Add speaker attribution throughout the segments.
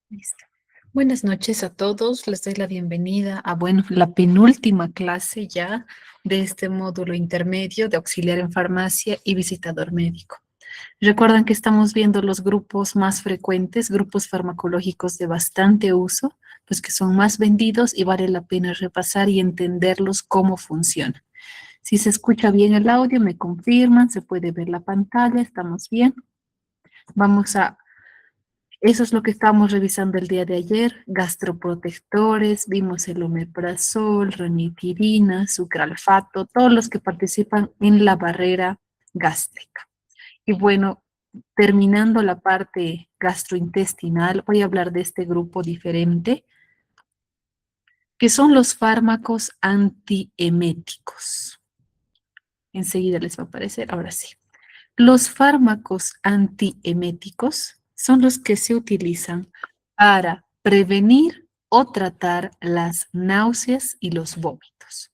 Speaker 1: Listo. Buenas noches a todos. Les doy la bienvenida a, la penúltima clase ya de este módulo intermedio de auxiliar en farmacia y visitador médico. Recuerdan que estamos viendo los grupos más frecuentes, grupos farmacológicos de bastante uso, pues que son más vendidos y vale la pena repasar y entenderlos cómo funcionan. Si se escucha bien el audio, me confirman, se puede ver la pantalla, ¿estamos bien? Vamos a Eso es lo que estábamos revisando el día de ayer, gastroprotectores, vimos el omeprazol, ranitidina, sucralfato, todos los que participan en la barrera gástrica. Y bueno, terminando la parte gastrointestinal, voy a hablar de este grupo diferente, que son los fármacos antieméticos. Enseguida les va a aparecer, ahora sí. Los fármacos antieméticos son los que se utilizan para prevenir o tratar las náuseas y los vómitos.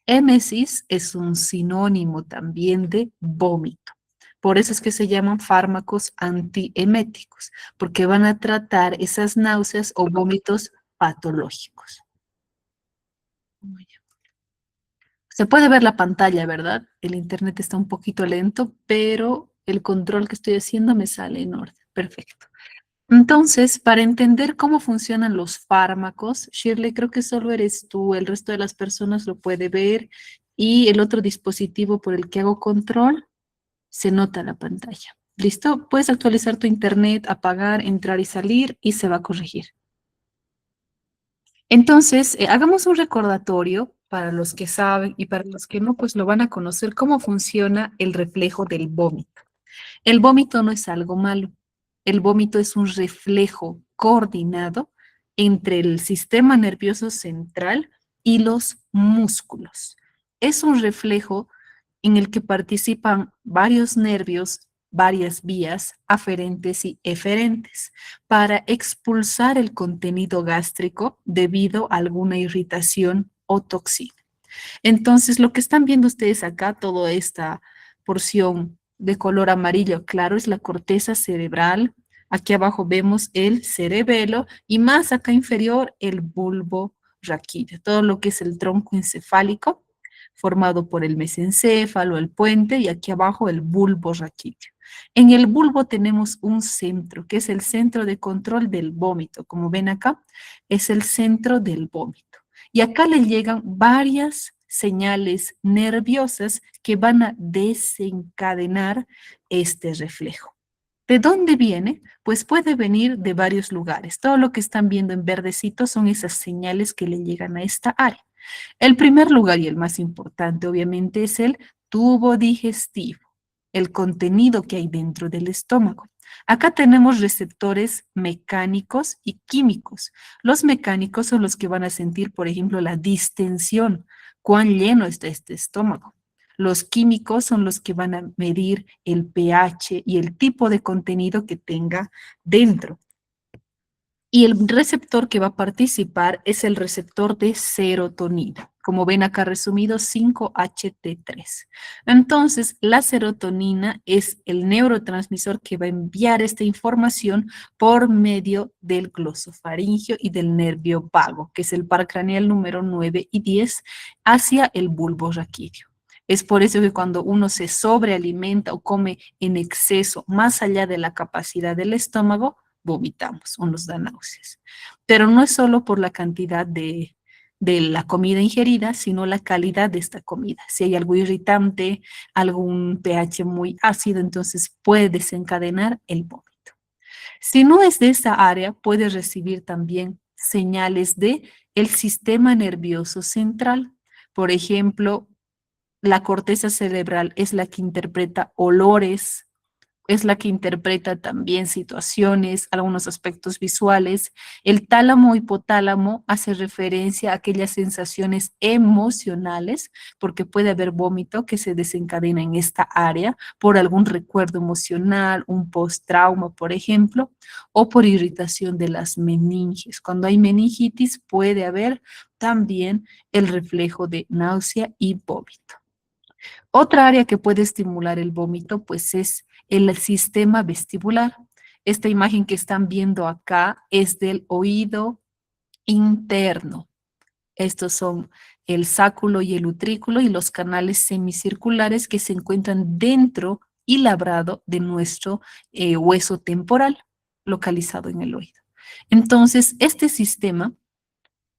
Speaker 1: Émesis es un sinónimo también de vómito. Por eso es que se llaman fármacos antieméticos, porque van a tratar esas náuseas o vómitos patológicos. Se puede ver la pantalla, ¿verdad? El internet está un poquito lento, pero el control que estoy haciendo me sale en orden. Perfecto. Entonces, para entender cómo funcionan los fármacos, Shirley, creo que solo eres tú, el resto de las personas lo puede ver y el otro dispositivo por el que hago control se nota la pantalla. ¿Listo? Puedes actualizar tu internet, apagar, entrar y salir y se va a corregir. Entonces, hagamos un recordatorio para los que saben y para los que no, pues lo van a conocer cómo funciona el reflejo del vómito. El vómito no es algo malo. El vómito es un reflejo coordinado entre el sistema nervioso central y los músculos. Es un reflejo en el que participan varios nervios, varias vías aferentes y eferentes para expulsar el contenido gástrico debido a alguna irritación o toxina. Entonces, lo que están viendo ustedes acá, toda esta porción de color amarillo claro, es la corteza cerebral. Aquí abajo vemos el cerebelo y más acá inferior el bulbo raquídeo, todo lo que es el tronco encefálico formado por el mesencéfalo, el puente y aquí abajo el bulbo raquídeo. En el bulbo tenemos un centro, que es el centro de control del vómito. Como ven acá, es el centro del vómito. Y acá le llegan varias señales nerviosas que van a desencadenar este reflejo. ¿De dónde viene? Pues puede venir de varios lugares. Todo lo que están viendo en verdecito son esas señales que le llegan a esta área. El primer lugar y el más importante, obviamente, es el tubo digestivo, el contenido que hay dentro del estómago. Acá tenemos receptores mecánicos y químicos. Los mecánicos son los que van a sentir, por ejemplo, la distensión, cuán lleno está este estómago. Los químicos son los que van a medir el pH y el tipo de contenido que tenga dentro. Y el receptor que va a participar es el receptor de serotonina. Como ven acá resumido, 5-HT3. Entonces, la serotonina es el neurotransmisor que va a enviar esta información por medio del glosofaringio y del nervio vago, que es el par craneal número 9 y 10, hacia el bulbo raquídeo. Es por eso que cuando uno se sobrealimenta o come en exceso, más allá de la capacidad del estómago, vomitamos o nos da náuseas. Pero no es solo por la cantidad de la comida ingerida, sino la calidad de esta comida. Si hay algo irritante, algún pH muy ácido, entonces puede desencadenar el vómito. Si no es de esa área, puede recibir también señales de el sistema nervioso central. Por ejemplo, la corteza cerebral es la que interpreta olores, es la que interpreta también situaciones, algunos aspectos visuales. El tálamo hipotálamo hace referencia a aquellas sensaciones emocionales, porque puede haber vómito que se desencadena en esta área por algún recuerdo emocional, un post-trauma, por ejemplo, o por irritación de las meninges. Cuando hay meningitis puede haber también el reflejo de náusea y vómito. Otra área que puede estimular el vómito, pues es el sistema vestibular. Esta imagen que están viendo acá es del oído interno. Estos son el sáculo y el utrículo y los canales semicirculares que se encuentran dentro y labrado de nuestro hueso temporal, localizado en el oído. Entonces, este sistema,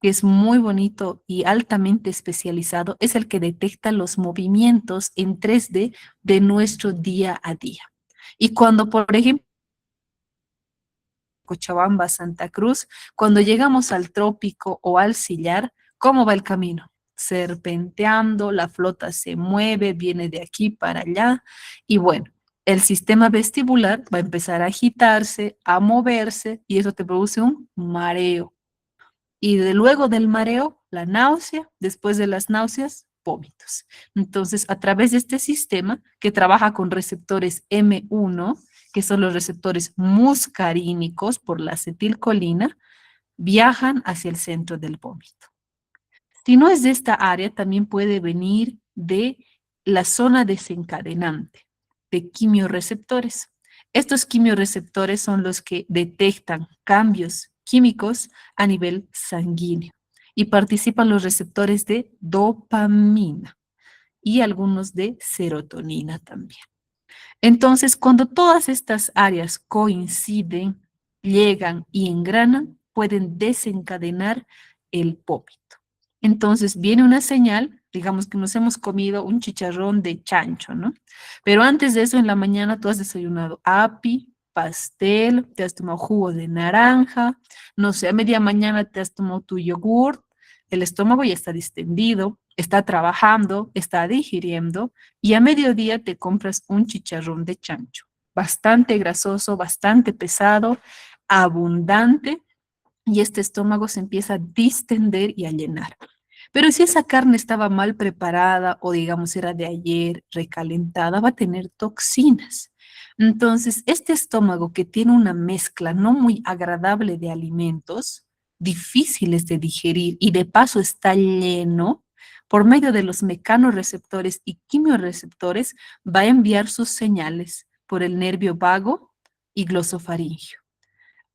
Speaker 1: que es muy bonito y altamente especializado, es el que detecta los movimientos en 3D de nuestro día a día. Y cuando, por ejemplo, Cochabamba, Santa Cruz, cuando llegamos al trópico o al sillar, ¿cómo va el camino? Serpenteando, la flota se mueve, viene de aquí para allá y bueno, el sistema vestibular va a empezar a agitarse, a moverse y eso te produce un mareo. Y luego del mareo, la náusea, después de las náuseas, vómitos. Entonces, a través de este sistema que trabaja con receptores M1, que son los receptores muscarínicos por la acetilcolina, viajan hacia el centro del vómito. Si no es de esta área, también puede venir de la zona desencadenante, de quimioreceptores. Estos quimioreceptores son los que detectan cambios químicos a nivel sanguíneo y participan los receptores de dopamina y algunos de serotonina también. Entonces, cuando todas estas áreas coinciden, llegan y engranan, pueden desencadenar el vómito. Entonces, viene una señal, digamos que nos hemos comido un chicharrón de chancho, ¿no? Pero antes de eso, en la mañana tú has desayunado api, pastel, te has tomado jugo de naranja, no sé, a media mañana te has tomado tu yogur, el estómago ya está distendido, está trabajando, está digiriendo, y a mediodía te compras un chicharrón de chancho, bastante grasoso, bastante pesado, abundante, y este estómago se empieza a distender y a llenar. Pero si esa carne estaba mal preparada o digamos era de ayer, recalentada, va a tener toxinas. Entonces, este estómago que tiene una mezcla no muy agradable de alimentos, difíciles de digerir y de paso está lleno, por medio de los mecanorreceptores y quimioreceptores, va a enviar sus señales por el nervio vago y glosofaringio.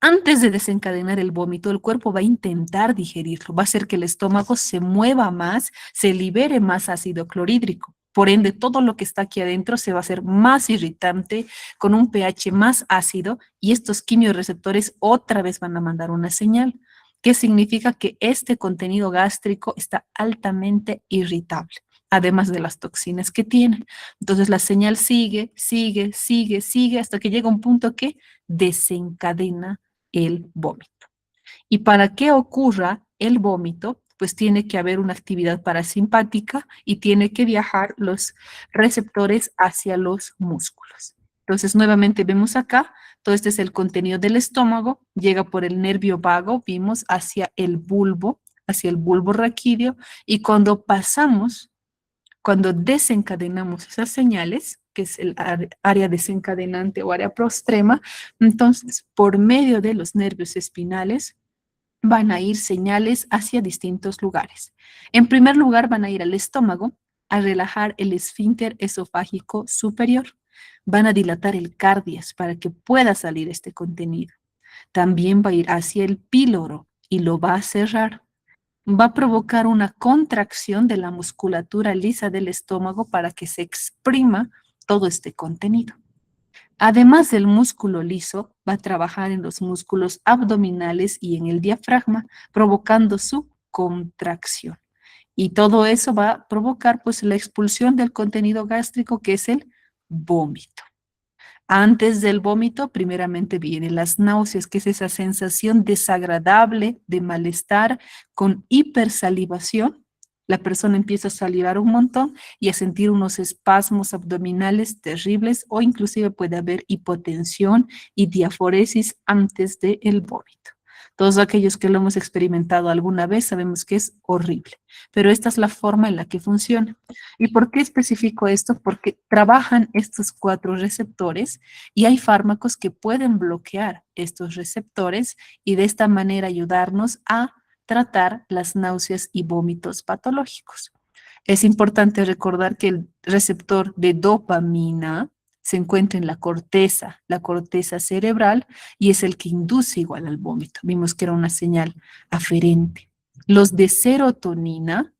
Speaker 1: Antes de desencadenar el vómito, el cuerpo va a intentar digerirlo, va a hacer que el estómago se mueva más, se libere más ácido clorhídrico. Por ende, todo lo que está aquí adentro se va a hacer más irritante, con un pH más ácido, y estos quimioreceptores otra vez van a mandar una señal, que significa que este contenido gástrico está altamente irritable, además de las toxinas que tiene. Entonces la señal sigue, sigue, sigue, sigue, hasta que llega un punto que desencadena el vómito. Y para que ocurra el vómito, pues tiene que haber una actividad parasimpática y tiene que viajar los receptores hacia los músculos. Entonces, nuevamente vemos acá, todo este es el contenido del estómago, llega por el nervio vago, vimos hacia el bulbo raquídeo, y cuando pasamos, cuando desencadenamos esas señales, que es el área desencadenante o área prostrema, entonces por medio de los nervios espinales van a ir señales hacia distintos lugares. En primer lugar, van a ir al estómago a relajar el esfínter esofágico superior. Van a dilatar el cardias para que pueda salir este contenido. También va a ir hacia el píloro y lo va a cerrar. Va a provocar una contracción de la musculatura lisa del estómago para que se exprima todo este contenido. Además del músculo liso, va a trabajar en los músculos abdominales y en el diafragma, provocando su contracción. Y todo eso va a provocar pues la expulsión del contenido gástrico, que es el vómito. Antes del vómito, primeramente vienen las náuseas, que es esa sensación desagradable de malestar con hipersalivación. La persona empieza a salivar un montón y a sentir unos espasmos abdominales terribles, o inclusive puede haber hipotensión y diaforesis antes del vómito. Todos aquellos que lo hemos experimentado alguna vez sabemos que es horrible, pero esta es la forma en la que funciona. ¿Y por qué especifico esto? Porque trabajan estos 4 receptores y hay fármacos que pueden bloquear estos receptores y de esta manera ayudarnos a tratar las náuseas y vómitos patológicos. Es importante recordar que el receptor de dopamina se encuentra en la corteza cerebral, y es el que induce igual al vómito. Vimos que era una señal aferente. Los de serotonina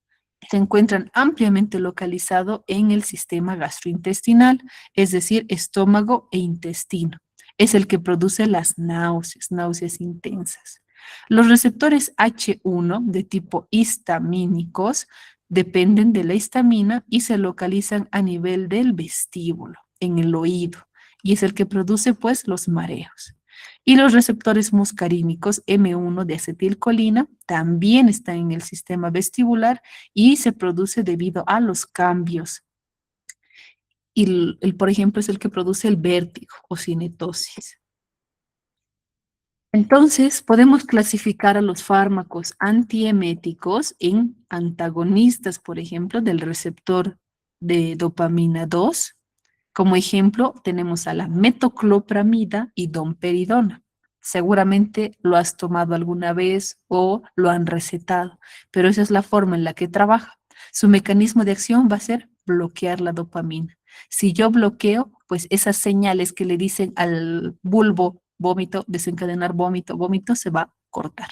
Speaker 1: se encuentran ampliamente localizados en el sistema gastrointestinal, es decir, estómago e intestino. Es el que produce las náuseas, náuseas intensas. Los receptores H1 de tipo histamínicos dependen de la histamina y se localizan a nivel del vestíbulo, en el oído, y es el que produce pues los mareos. Y los receptores muscarínicos M1 de acetilcolina también están en el sistema vestibular y se produce debido a los cambios. Y por ejemplo, es el que produce el vértigo o cinetosis. Entonces, podemos clasificar a los fármacos antieméticos en antagonistas, por ejemplo, del receptor de dopamina 2. Como ejemplo, tenemos a la metoclopramida y domperidona. Seguramente lo has tomado alguna vez o lo han recetado, pero esa es la forma en la que trabaja. Su mecanismo de acción va a ser bloquear la dopamina. Si yo bloqueo, pues esas señales que le dicen al bulbo vómito, desencadenar vómito, vómito, se va a cortar.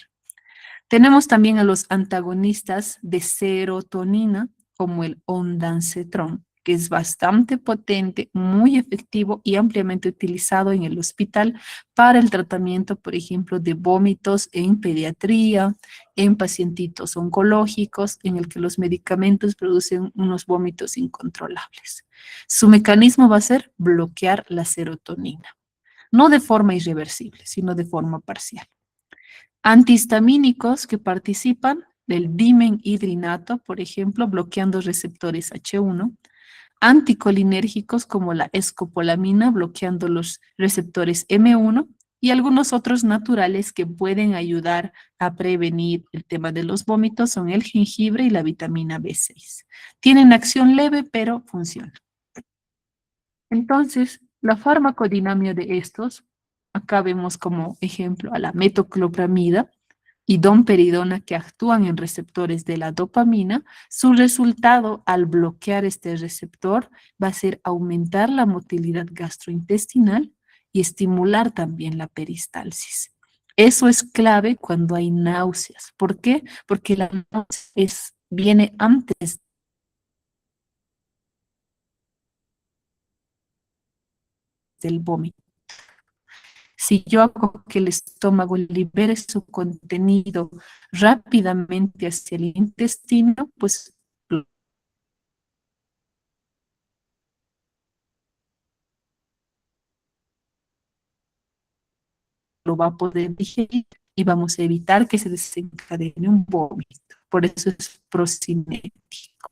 Speaker 1: Tenemos también a los antagonistas de serotonina, como el ondansetron, que es bastante potente, muy efectivo y ampliamente utilizado en el hospital para el tratamiento, por ejemplo, de vómitos en pediatría, en pacientitos oncológicos, en el que los medicamentos producen unos vómitos incontrolables. Su mecanismo va a ser bloquear la serotonina, no de forma irreversible, sino de forma parcial. Antihistamínicos que participan del dimenhidrinato, por ejemplo, bloqueando receptores H1. Anticolinérgicos como la escopolamina, bloqueando los receptores M1. Y algunos otros naturales que pueden ayudar a prevenir el tema de los vómitos son el jengibre y la vitamina B6. Tienen acción leve, pero funcionan. Entonces, la farmacodinámica de estos, acá vemos como ejemplo a la metoclopramida y domperidona que actúan en receptores de la dopamina. Su resultado al bloquear este receptor va a ser aumentar la motilidad gastrointestinal y estimular también la peristalsis. Eso es clave cuando hay náuseas. ¿Por qué? Porque la náusea viene antes del vómito. Si yo hago que el estómago libere su contenido rápidamente hacia el intestino, pues lo va a poder digerir y vamos a evitar que se desencadene un vómito. Por eso es procinético.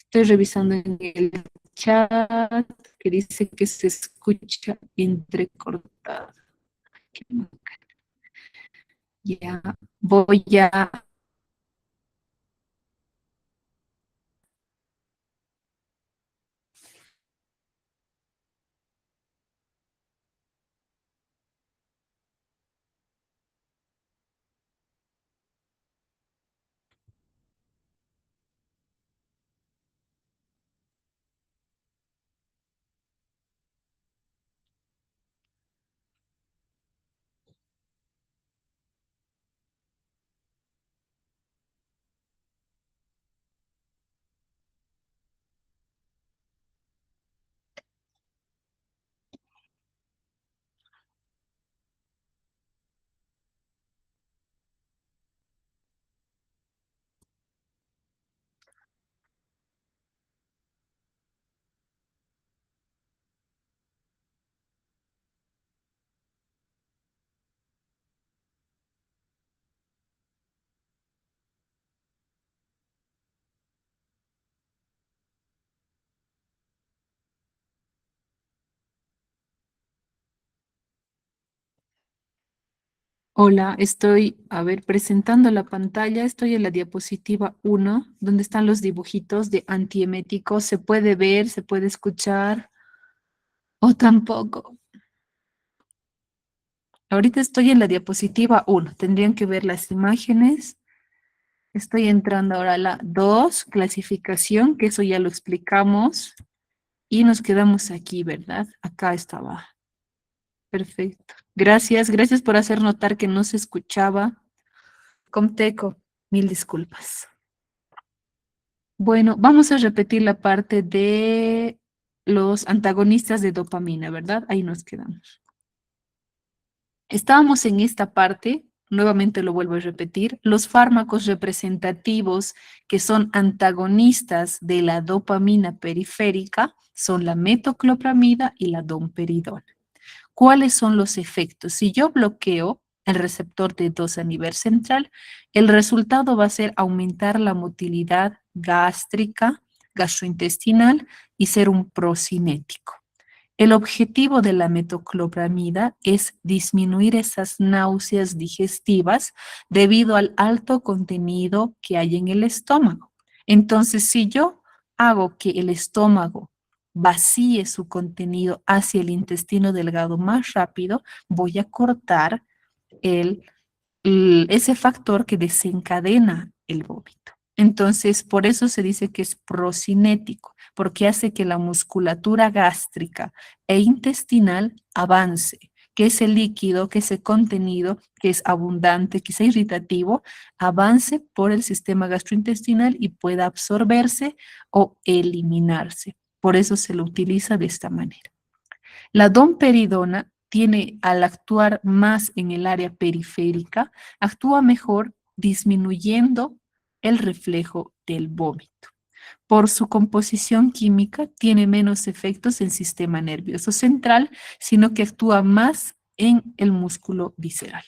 Speaker 1: Estoy revisando en el chat que dice que se escucha entrecortado. Ya voy a... Hola, estoy, a ver, presentando la pantalla. Estoy en la diapositiva 1, donde están los dibujitos de antieméticos. ¿Se puede ver, se puede escuchar o tampoco? Ahorita estoy en la diapositiva 1. Tendrían que ver las imágenes. Estoy entrando ahora a la 2, clasificación, que eso ya lo explicamos. Y nos quedamos aquí, ¿verdad? Acá estaba. Perfecto. Gracias, gracias por hacer notar que no se escuchaba. Comteco, mil disculpas. Bueno, vamos a repetir la parte de los antagonistas de dopamina, ¿verdad? Ahí nos quedamos. Estábamos en esta parte, nuevamente lo vuelvo a repetir, los fármacos representativos que son antagonistas de la dopamina periférica son la metoclopramida y la domperidona. ¿Cuáles son los efectos? Si yo bloqueo el receptor T2 a nivel central, el resultado va a ser aumentar la motilidad gástrica, gastrointestinal y ser un procinético. El objetivo de la metoclopramida es disminuir esas náuseas digestivas debido al alto contenido que hay en el estómago. Entonces, si yo hago que el estómago vacíe su contenido hacia el intestino delgado más rápido, voy a cortar el ese factor que desencadena el vómito. Entonces, por eso se dice que es procinético, porque hace que la musculatura gástrica e intestinal avance, que ese líquido, que ese contenido que es abundante, que es irritativo, avance por el sistema gastrointestinal y pueda absorberse o eliminarse. Por eso se lo utiliza de esta manera. La domperidona tiene, al actuar más en el área periférica, actúa mejor disminuyendo el reflejo del vómito. Por su composición química, tiene menos efectos en el sistema nervioso central, sino que actúa más en el músculo visceral.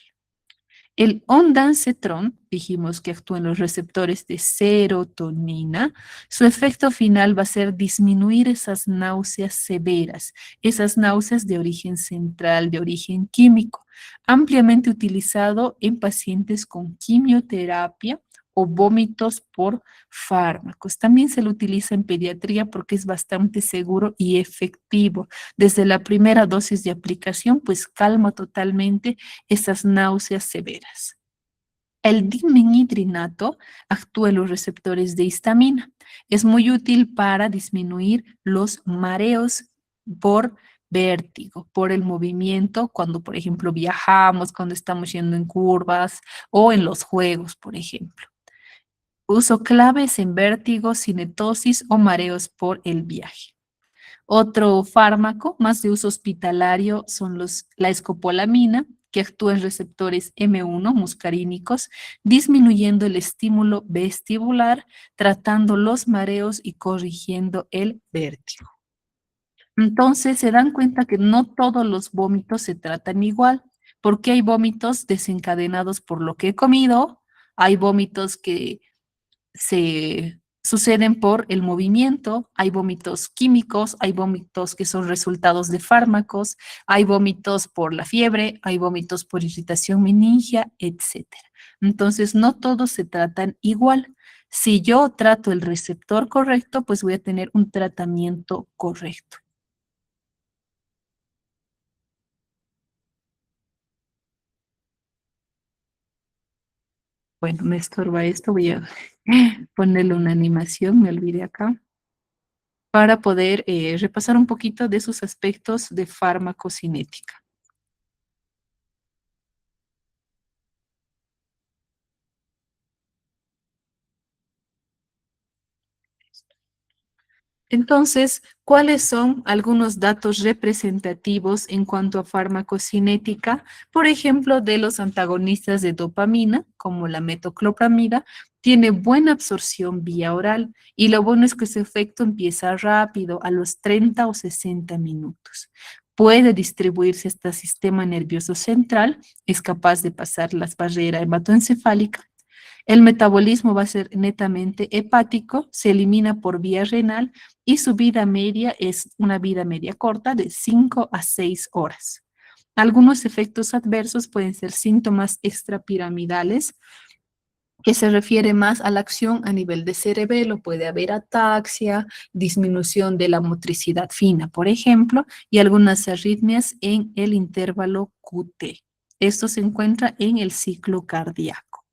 Speaker 1: El ondansetron, dijimos que actúa en los receptores de serotonina, su efecto final va a ser disminuir esas náuseas severas, esas náuseas de origen central, de origen químico, ampliamente utilizado en pacientes con quimioterapia o vómitos por fármacos. También se lo utiliza en pediatría porque es bastante seguro y efectivo. Desde la primera dosis de aplicación, pues calma totalmente esas náuseas severas. El dimenhidrinato actúa en los receptores de histamina. Es muy útil para disminuir los mareos por vértigo, por el movimiento, cuando, por ejemplo, viajamos, cuando estamos yendo en curvas o en los juegos, por ejemplo. Uso claves en vértigo, cinetosis o mareos por el viaje. Otro fármaco más de uso hospitalario son la escopolamina, que actúa en receptores M1 muscarínicos, disminuyendo el estímulo vestibular, tratando los mareos y corrigiendo el vértigo. Entonces se dan cuenta que no todos los vómitos se tratan igual, porque hay vómitos desencadenados por lo que he comido, hay vómitos que se suceden por el movimiento, hay vómitos químicos, hay vómitos que son resultados de fármacos, hay vómitos por la fiebre, hay vómitos por irritación meningia, etcétera. Entonces, no todos se tratan igual. Si yo trato el receptor correcto, pues voy a tener un tratamiento correcto. Bueno, me estorba esto, voy a ponerle una animación, me olvidé acá, para poder repasar un poquito de sus aspectos de farmacocinética. Entonces, ¿cuáles son algunos datos representativos en cuanto a farmacocinética? Por ejemplo, de los antagonistas de dopamina, como la metoclopramida, tiene buena absorción vía oral y lo bueno es que su efecto empieza rápido, a los 30 o 60 minutos. Puede distribuirse hasta el sistema nervioso central, es capaz de pasar las barreras hematoencefálica. El metabolismo va a ser netamente hepático, se elimina por vía renal y su vida media es una vida media corta de 5 a 6 horas. Algunos efectos adversos pueden ser síntomas extrapiramidales, que se refiere más a la acción a nivel de cerebelo. Puede haber ataxia, disminución de la motricidad fina, por ejemplo, y algunas arritmias en el intervalo QT. Esto se encuentra en el ciclo cardíaco.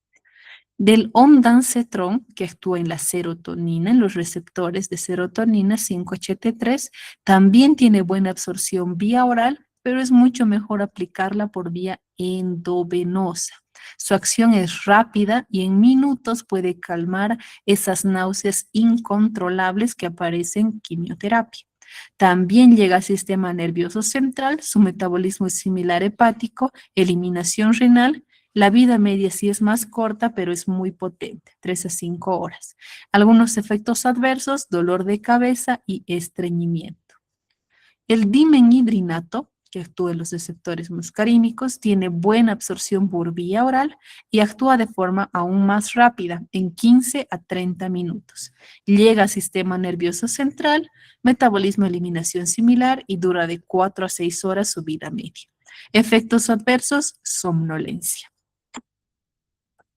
Speaker 1: Del ondansetron, que actúa en la serotonina, en los receptores de serotonina 5-HT3, también tiene buena absorción vía oral, pero es mucho mejor aplicarla por vía endovenosa. Su acción es rápida y en minutos puede calmar esas náuseas incontrolables que aparecen en quimioterapia. También llega al sistema nervioso central, su metabolismo es similar hepático, eliminación renal. La vida media sí es más corta, pero es muy potente, 3 a 5 horas. Algunos efectos adversos, dolor de cabeza y estreñimiento. El dimenhidrinato, que actúa en los receptores muscarínicos, tiene buena absorción por vía oral y actúa de forma aún más rápida, en 15 a 30 minutos. Llega al sistema nervioso central, metabolismo eliminación similar y dura de 4 a 6 horas su vida media. Efectos adversos, somnolencia.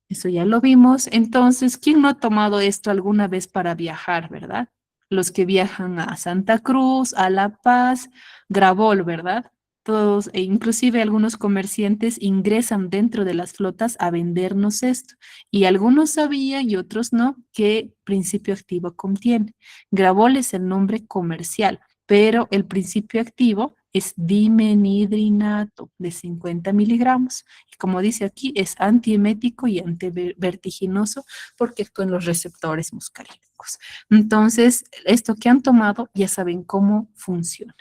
Speaker 1: Eso ya lo vimos. Entonces, ¿quién no ha tomado esto alguna vez para viajar, verdad? Los que viajan a Santa Cruz, a La Paz, Gravol, ¿verdad? Todos, e inclusive algunos comerciantes ingresan dentro de las flotas a vendernos esto. Y algunos sabían y otros no qué principio activo contiene. Gravol es el nombre comercial, pero el principio activo es dimenhidrinato de 50 miligramos. Y como dice aquí, es antiemético y antivertiginoso porque actúa en los receptores muscarínicos. Entonces, esto que han tomado ya saben cómo funciona.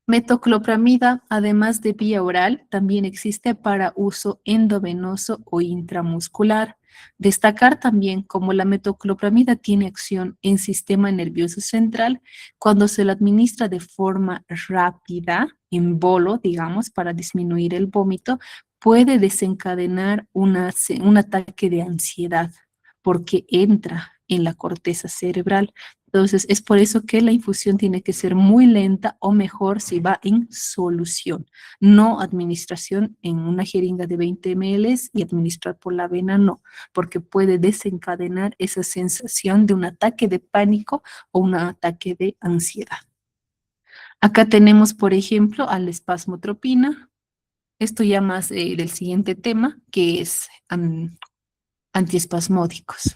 Speaker 1: Metoclopramida, además de vía oral, también existe para uso endovenoso o intramuscular. Destacar también cómo la metoclopramida tiene acción en sistema nervioso central cuando se la administra de forma rápida, en bolo, digamos, para disminuir el vómito, puede desencadenar un ataque de ansiedad porque entra en la corteza cerebral. Entonces, es por eso que la infusión tiene que ser muy lenta o mejor si va en solución, no administración en una jeringa de 20 ml y administrar por la vena, no, porque puede desencadenar esa sensación de un ataque de pánico o un ataque de ansiedad. Acá tenemos, por ejemplo, a la espasmotropina. Esto ya más del siguiente tema, que es antiespasmódicos.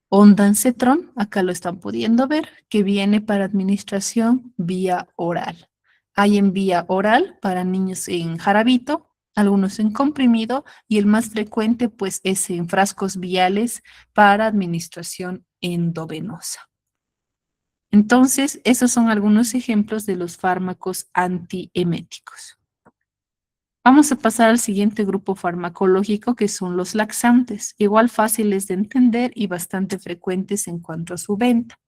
Speaker 1: Ondansetron, acá lo están pudiendo ver, que viene para administración vía oral. Hay en vía oral para niños en jarabito, algunos en comprimido y el más frecuente pues es en frascos viales para administración endovenosa. Entonces, esos son algunos ejemplos de los fármacos antieméticos. Vamos a pasar al siguiente grupo farmacológico que son los laxantes, igual fáciles de entender y bastante frecuentes en cuanto a su venta.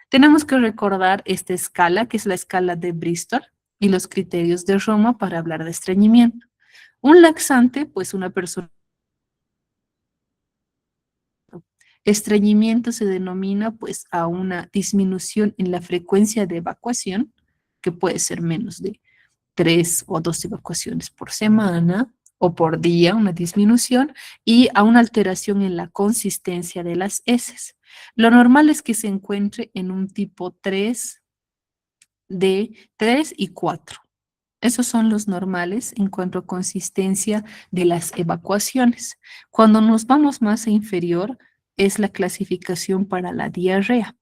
Speaker 1: Tenemos que recordar esta escala, que es la escala de Bristol, y los criterios de Roma para hablar de estreñimiento. Un laxante, pues una persona. Estreñimiento se denomina pues a una disminución en la frecuencia de evacuación, que puede ser menos de 3 o 2 evacuaciones por semana o por día, una disminución, y a una alteración en la consistencia de las heces. Lo normal es que se encuentre en un tipo 3 de 3 y 4. Esos son los normales en cuanto a consistencia de las evacuaciones. Cuando nos vamos más a inferior, es la clasificación para la diarrea,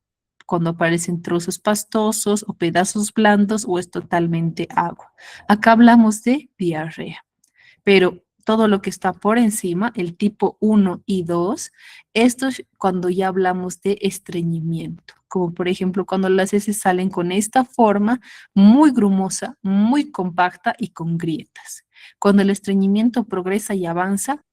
Speaker 1: cuando aparecen trozos pastosos o pedazos blandos o es totalmente agua. Acá hablamos de diarrea, pero todo lo que está por encima, el tipo 1 y 2, esto es cuando ya hablamos de estreñimiento, como por ejemplo cuando las heces salen con esta forma muy grumosa, muy compacta y con grietas. Cuando el estreñimiento progresa y avanza,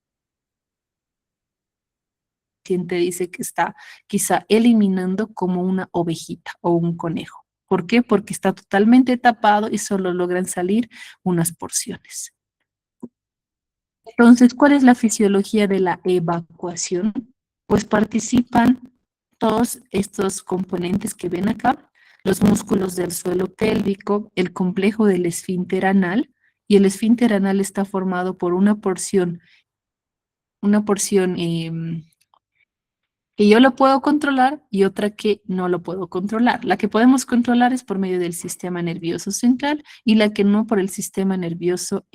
Speaker 1: paciente dice que está quizá eliminando como una ovejita o un conejo. ¿Por qué? Porque está totalmente tapado y solo logran salir unas porciones. Entonces, ¿cuál es la fisiología de la evacuación? Pues participan todos estos componentes que ven acá, los músculos del suelo pélvico, el complejo del esfínter anal, y el esfínter anal está formado por una porción que yo lo puedo controlar y otra que no lo puedo controlar. La que podemos controlar es por medio del sistema nervioso central y la que no por el sistema nervioso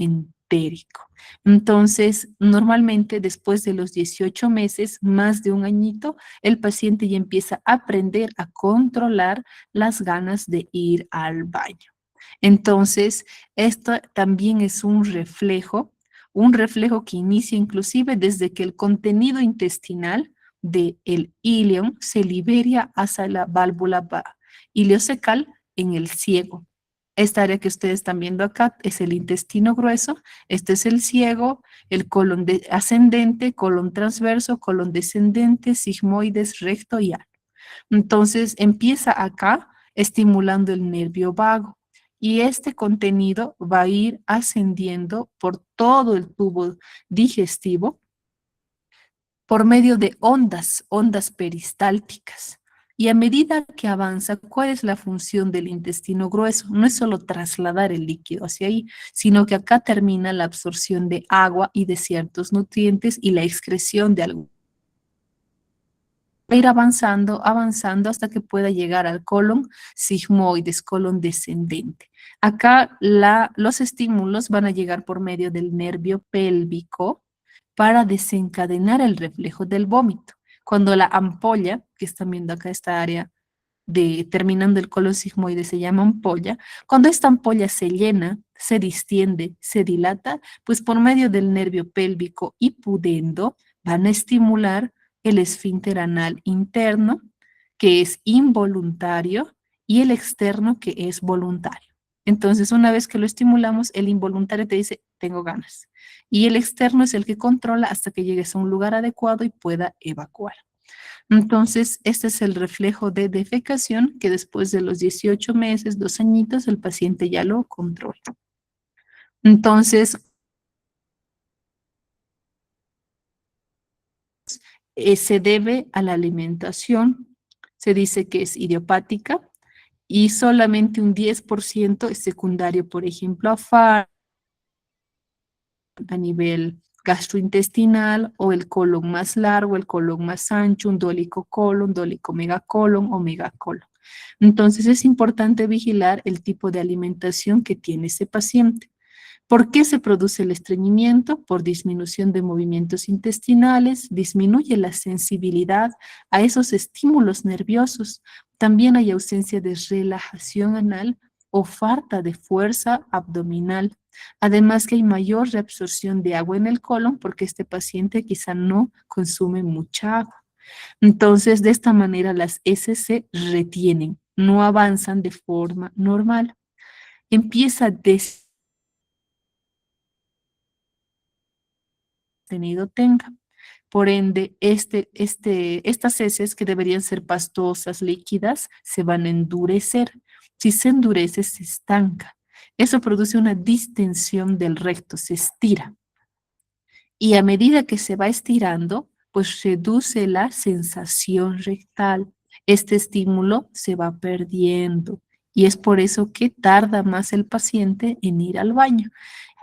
Speaker 1: entérico. Entonces, normalmente después de los 18 meses, más de un añito, el paciente ya empieza a aprender a controlar las ganas de ir al baño. Entonces, esto también es un reflejo que inicia inclusive desde que el contenido intestinal del ilion se libera hacia la válvula ileocecal en el ciego. Esta área que ustedes están viendo acá es el intestino grueso, este es el ciego, el colon ascendente, colon transverso, colon descendente, sigmoides, recto y ano. Entonces empieza acá estimulando el nervio vago y este contenido va a ir ascendiendo por todo el tubo digestivo por medio de ondas peristálticas. Y a medida que avanza, ¿cuál es la función del intestino grueso? No es solo trasladar el líquido hacia ahí, sino que acá termina la absorción de agua y de ciertos nutrientes y la excreción de algo. Va a ir avanzando, avanzando hasta que pueda llegar al colon sigmoides, colon descendente. Acá los estímulos van a llegar por medio del nervio pélvico para desencadenar el reflejo del vómito. Cuando la ampolla, que están viendo acá esta área de terminando el colon sigmoide se llama ampolla, cuando esta ampolla se llena, se distiende, se dilata, pues por medio del nervio pélvico y pudendo van a estimular el esfínter anal interno, que es involuntario, y el externo, que es voluntario. Entonces, una vez que lo estimulamos, el involuntario te dice, tengo ganas. Y el externo es el que controla hasta que llegues a un lugar adecuado y pueda evacuar. Entonces, este es el reflejo de defecación que después de los 18 meses, 2 añitos, el paciente ya lo controla. Entonces, se debe a la alimentación. Se dice que es idiopática y solamente un 10% es secundario, por ejemplo, a nivel gastrointestinal o el colon más largo, el colon más ancho, un dolicocolon, dolicomegacolon o megacolon. Entonces es importante vigilar el tipo de alimentación que tiene ese paciente. ¿Por qué se produce el estreñimiento? Por disminución de movimientos intestinales, disminuye la sensibilidad a esos estímulos nerviosos. También hay ausencia de relajación anal o falta de fuerza abdominal. Además que hay mayor reabsorción de agua en el colon porque este paciente quizá no consume mucha agua. Entonces, de esta manera las heces se retienen, no avanzan de forma normal. Empieza tenido tenga. Por ende, estas heces que deberían ser pastosas, líquidas, se van a endurecer. Si se endurece, se estanca. Eso produce una distensión del recto, se estira. Y a medida que se va estirando, pues reduce la sensación rectal. Este estímulo se va perdiendo y es por eso que tarda más el paciente en ir al baño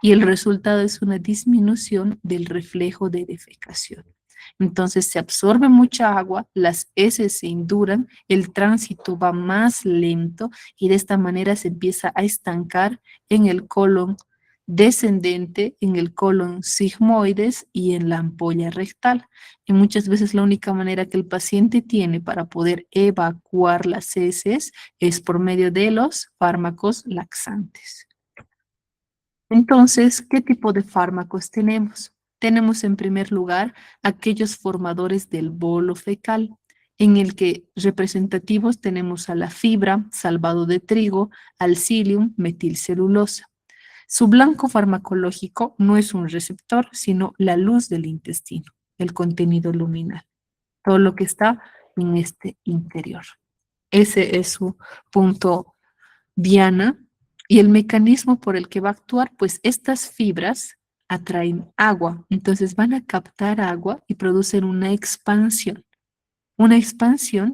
Speaker 1: y el resultado es una disminución del reflejo de defecación. Entonces se absorbe mucha agua, las heces se induran, el tránsito va más lento y de esta manera se empieza a estancar en el colon descendente, en el colon sigmoides y en la ampolla rectal. Y muchas veces la única manera que el paciente tiene para poder evacuar las heces es por medio de los fármacos laxantes. Entonces, ¿qué tipo de fármacos tenemos? Tenemos en primer lugar aquellos formadores del bolo fecal, en el que representativos tenemos a la fibra, salvado de trigo, al psyllium, metilcelulosa. Su blanco farmacológico no es un receptor, sino la luz del intestino, el contenido luminal, todo lo que está en este interior. Ese es su punto diana y el mecanismo por el que va a actuar, pues estas fibras atraen agua, entonces van a captar agua y producen una expansión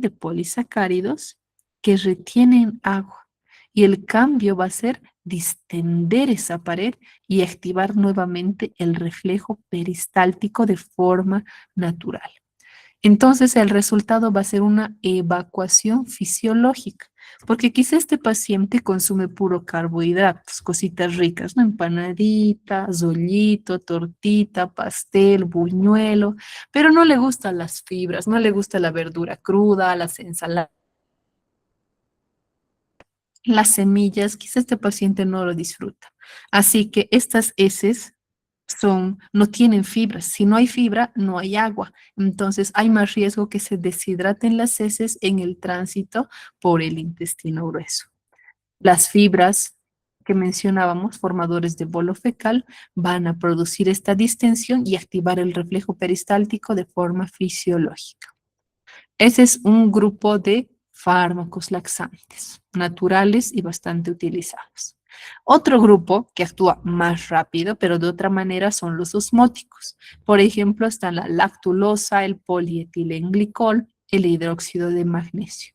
Speaker 1: de polisacáridos que retienen agua. Y el cambio va a ser distender esa pared y activar nuevamente el reflejo peristáltico de forma natural. Entonces el resultado va a ser una evacuación fisiológica, porque quizá este paciente consume puro carbohidratos, cositas ricas, ¿no? Empanadita, zollito, tortita, pastel, buñuelo, pero no le gustan las fibras, no le gusta la verdura cruda, las ensaladas, las semillas, quizá este paciente no lo disfruta. Así que estas heces no tienen fibras. Si no hay fibra, no hay agua. Entonces hay más riesgo que se deshidraten las heces en el tránsito por el intestino grueso. Las fibras que mencionábamos, formadores de bolo fecal, van a producir esta distensión y activar el reflejo peristáltico de forma fisiológica. Ese es un grupo de fármacos laxantes, naturales y bastante utilizados. Otro grupo que actúa más rápido, pero de otra manera, son los osmóticos. Por ejemplo, están la lactulosa, el polietilenglicol, el hidróxido de magnesio.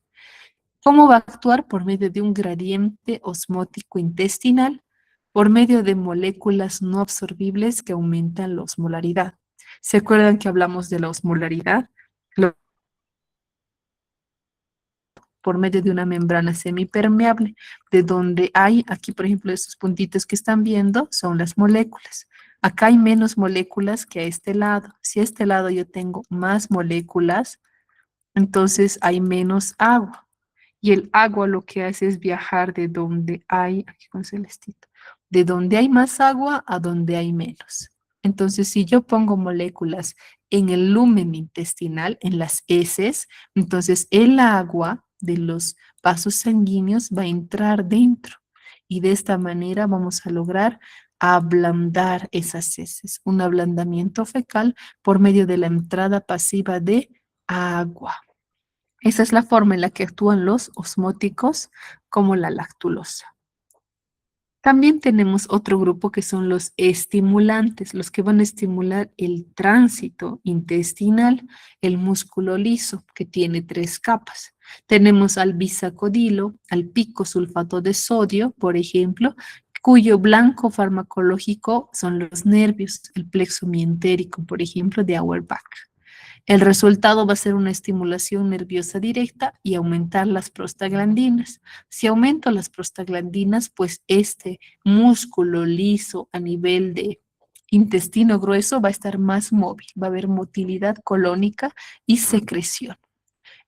Speaker 1: ¿Cómo va a actuar? Por medio de un gradiente osmótico intestinal, por medio de moléculas no absorbibles que aumentan la osmolaridad. ¿Se acuerdan que hablamos de la osmolaridad? Por medio de una membrana semipermeable, de donde hay, aquí por ejemplo, estos puntitos que están viendo son las moléculas. Acá hay menos moléculas que a este lado. Si a este lado yo tengo más moléculas, entonces hay menos agua. Y el agua lo que hace es viajar de donde hay, aquí con celestito, de donde hay más agua a donde hay menos. Entonces, si yo pongo moléculas en el lumen intestinal, en las heces, entonces el agua de los vasos sanguíneos va a entrar dentro. Y de esta manera vamos a lograr ablandar esas heces, un ablandamiento fecal por medio de la entrada pasiva de agua. Esa es la forma en la que actúan los osmóticos como la lactulosa. También tenemos otro grupo que son los estimulantes, los que van a estimular el tránsito intestinal, el músculo liso, que tiene 3 capas. Tenemos al bisacodilo, al picosulfato de sodio, por ejemplo, cuyo blanco farmacológico son los nervios, el plexo mientérico, por ejemplo, de Auerbach. El resultado va a ser una estimulación nerviosa directa y aumentar las prostaglandinas. Si aumento las prostaglandinas, pues este músculo liso a nivel de intestino grueso va a estar más móvil, va a haber motilidad colónica y secreción.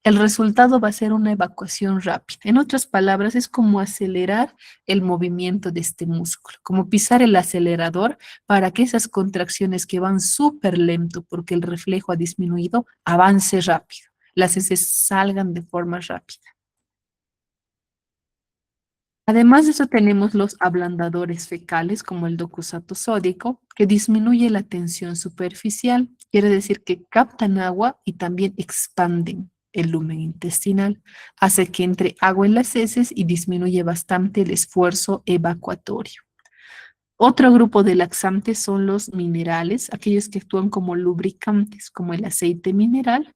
Speaker 1: El resultado va a ser una evacuación rápida. En otras palabras, es como acelerar el movimiento de este músculo, como pisar el acelerador para que esas contracciones que van súper lento porque el reflejo ha disminuido, avance rápido. Las heces salgan de forma rápida. Además de eso tenemos los ablandadores fecales como el docusato sódico que disminuye la tensión superficial, quiere decir que captan agua y también expanden el lumen intestinal, hace que entre agua en las heces y disminuye bastante el esfuerzo evacuatorio. Otro grupo de laxantes son los minerales, aquellos que actúan como lubricantes, como el aceite mineral,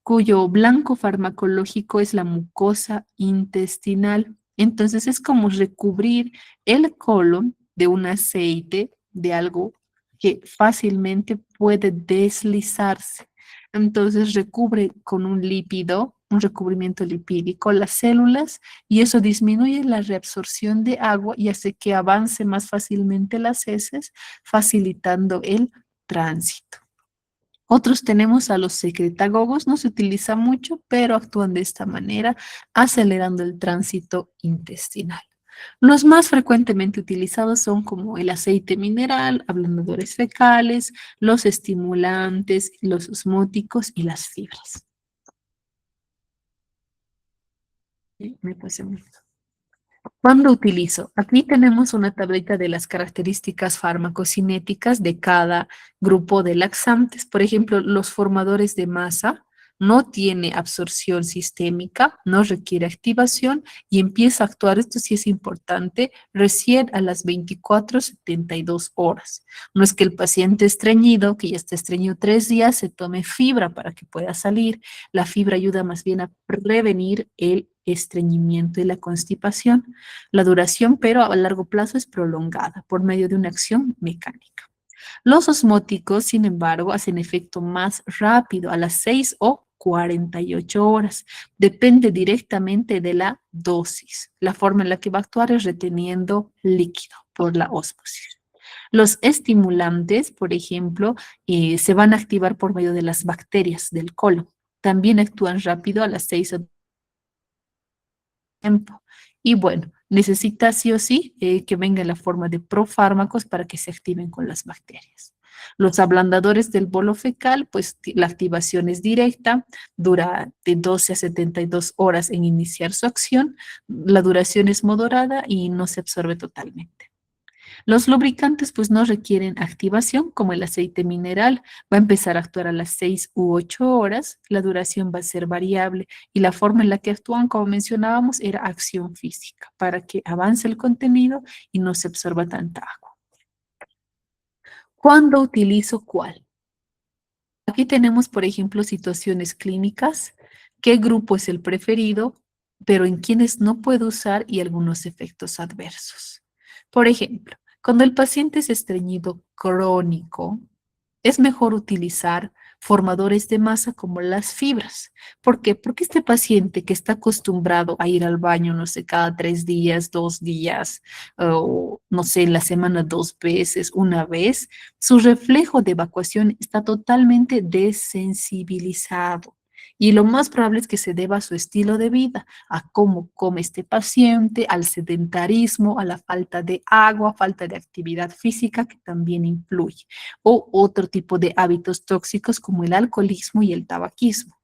Speaker 1: cuyo blanco farmacológico es la mucosa intestinal. Entonces es como recubrir el colon de un aceite, de algo que fácilmente puede deslizarse. Entonces recubre con un lípido, un recubrimiento lipídico las células y eso disminuye la reabsorción de agua y hace que avance más fácilmente las heces, facilitando el tránsito. Otros tenemos a los secretagogos, no se utiliza mucho, pero actúan de esta manera, acelerando el tránsito intestinal. Los más frecuentemente utilizados son como el aceite mineral, ablandadores fecales, los estimulantes, los osmóticos y las fibras. Sí, me pasé mucho. ¿Cuándo utilizo? Aquí tenemos una tablita de las características farmacocinéticas de cada grupo de laxantes. Por ejemplo, los formadores de masa no tiene absorción sistémica, no requiere activación y empieza a actuar, esto sí es importante, recién a las 24 a 72 horas. No es que el paciente estreñido, que ya está estreñido 3 días, se tome fibra para que pueda salir. La fibra ayuda más bien a prevenir el estreñimiento y la constipación. La duración, pero a largo plazo, es prolongada por medio de una acción mecánica. Los osmóticos, sin embargo, hacen efecto más rápido a las 6 o 48 horas. Depende directamente de la dosis. La forma en la que va a actuar es reteniendo líquido por la ósmosis. Los estimulantes, por ejemplo, se van a activar por medio de las bacterias del colon. También actúan rápido a las 6 tiempo. Y bueno, necesita sí o sí que venga en la forma de profármacos para que se activen con las bacterias. Los ablandadores del bolo fecal, pues la activación es directa, dura de 12 a 72 horas en iniciar su acción, la duración es moderada y no se absorbe totalmente. Los lubricantes pues no requieren activación como el aceite mineral. Va a empezar a actuar a las 6 u 8 horas. La duración va a ser variable y la forma en la que actúan, como mencionábamos, era acción física para que avance el contenido y no se absorba tanta agua. ¿Cuándo utilizo cuál? Aquí tenemos, por ejemplo, situaciones clínicas, qué grupo es el preferido, pero en quienes no puedo usar y algunos efectos adversos. Por ejemplo, cuando el paciente es estreñido crónico, es mejor utilizar formadores de masa como las fibras. ¿Por qué? Porque este paciente que está acostumbrado a ir al baño, no sé, cada 3 días, 2 días, o no sé, en la semana 2 veces, una vez, su reflejo de evacuación está totalmente desensibilizado. Y lo más probable es que se deba a su estilo de vida, a cómo come este paciente, al sedentarismo, a la falta de agua, falta de actividad física que también influye o otro tipo de hábitos tóxicos como el alcoholismo y el tabaquismo.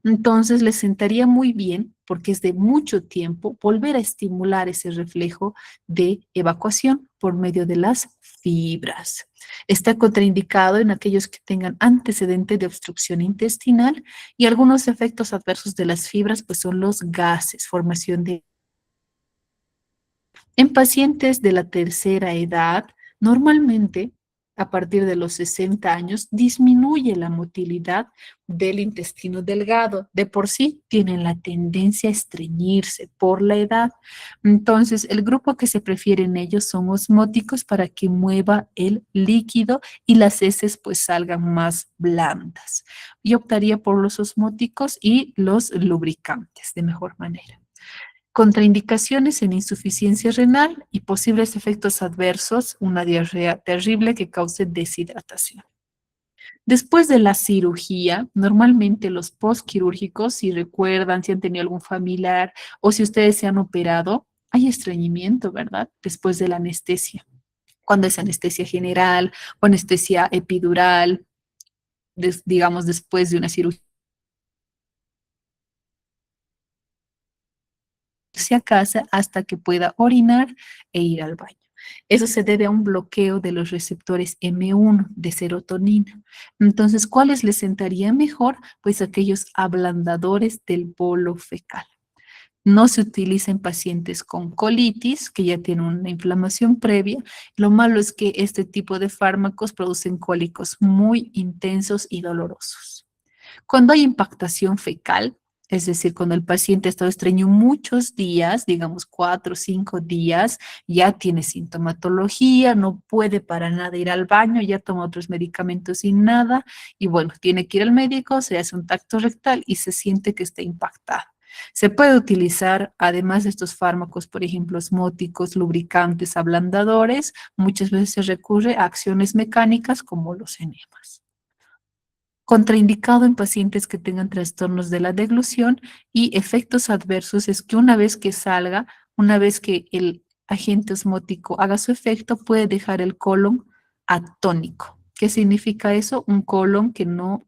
Speaker 1: Entonces, les sentaría muy bien, porque es de mucho tiempo, volver a estimular ese reflejo de evacuación por medio de las fibras. Está contraindicado en aquellos que tengan antecedente de obstrucción intestinal y algunos efectos adversos de las fibras, pues son los gases, formación de en pacientes de la tercera edad, normalmente a partir de los 60 años disminuye la motilidad del intestino delgado. De por sí tienen la tendencia a estreñirse por la edad. Entonces, el grupo que se prefiere en ellos son osmóticos para que mueva el líquido y las heces pues salgan más blandas. Yo optaría por los osmóticos y los lubricantes de mejor manera. Contraindicaciones en insuficiencia renal y posibles efectos adversos, una diarrea terrible que cause deshidratación. Después de la cirugía, normalmente los postquirúrgicos, si recuerdan, si han tenido algún familiar o si ustedes se han operado, hay estreñimiento, ¿verdad? Después de la anestesia. Cuando es anestesia general o anestesia epidural, digamos después de una cirugía a casa hasta que pueda orinar e ir al baño. Eso se debe a un bloqueo de los receptores M1 de serotonina. Entonces, ¿cuáles les sentaría mejor? Pues aquellos ablandadores del bolo fecal. No se utiliza en pacientes con colitis, que ya tienen una inflamación previa. Lo malo es que este tipo de fármacos producen cólicos muy intensos y dolorosos. Cuando hay impactación fecal, es decir, cuando el paciente ha estado estreño muchos días, digamos 4 o 5 días, ya tiene sintomatología, no puede para nada ir al baño, ya toma otros medicamentos sin nada, y bueno, tiene que ir al médico, se hace un tacto rectal y se siente que está impactado. Se puede utilizar, además de estos fármacos, por ejemplo, osmóticos, lubricantes, ablandadores, muchas veces se recurre a acciones mecánicas como los enemas. Contraindicado en pacientes que tengan trastornos de la deglución y efectos adversos es que una vez que salga, una vez que el agente osmótico haga su efecto, puede dejar el colon atónico. ¿Qué significa eso? Un colon que no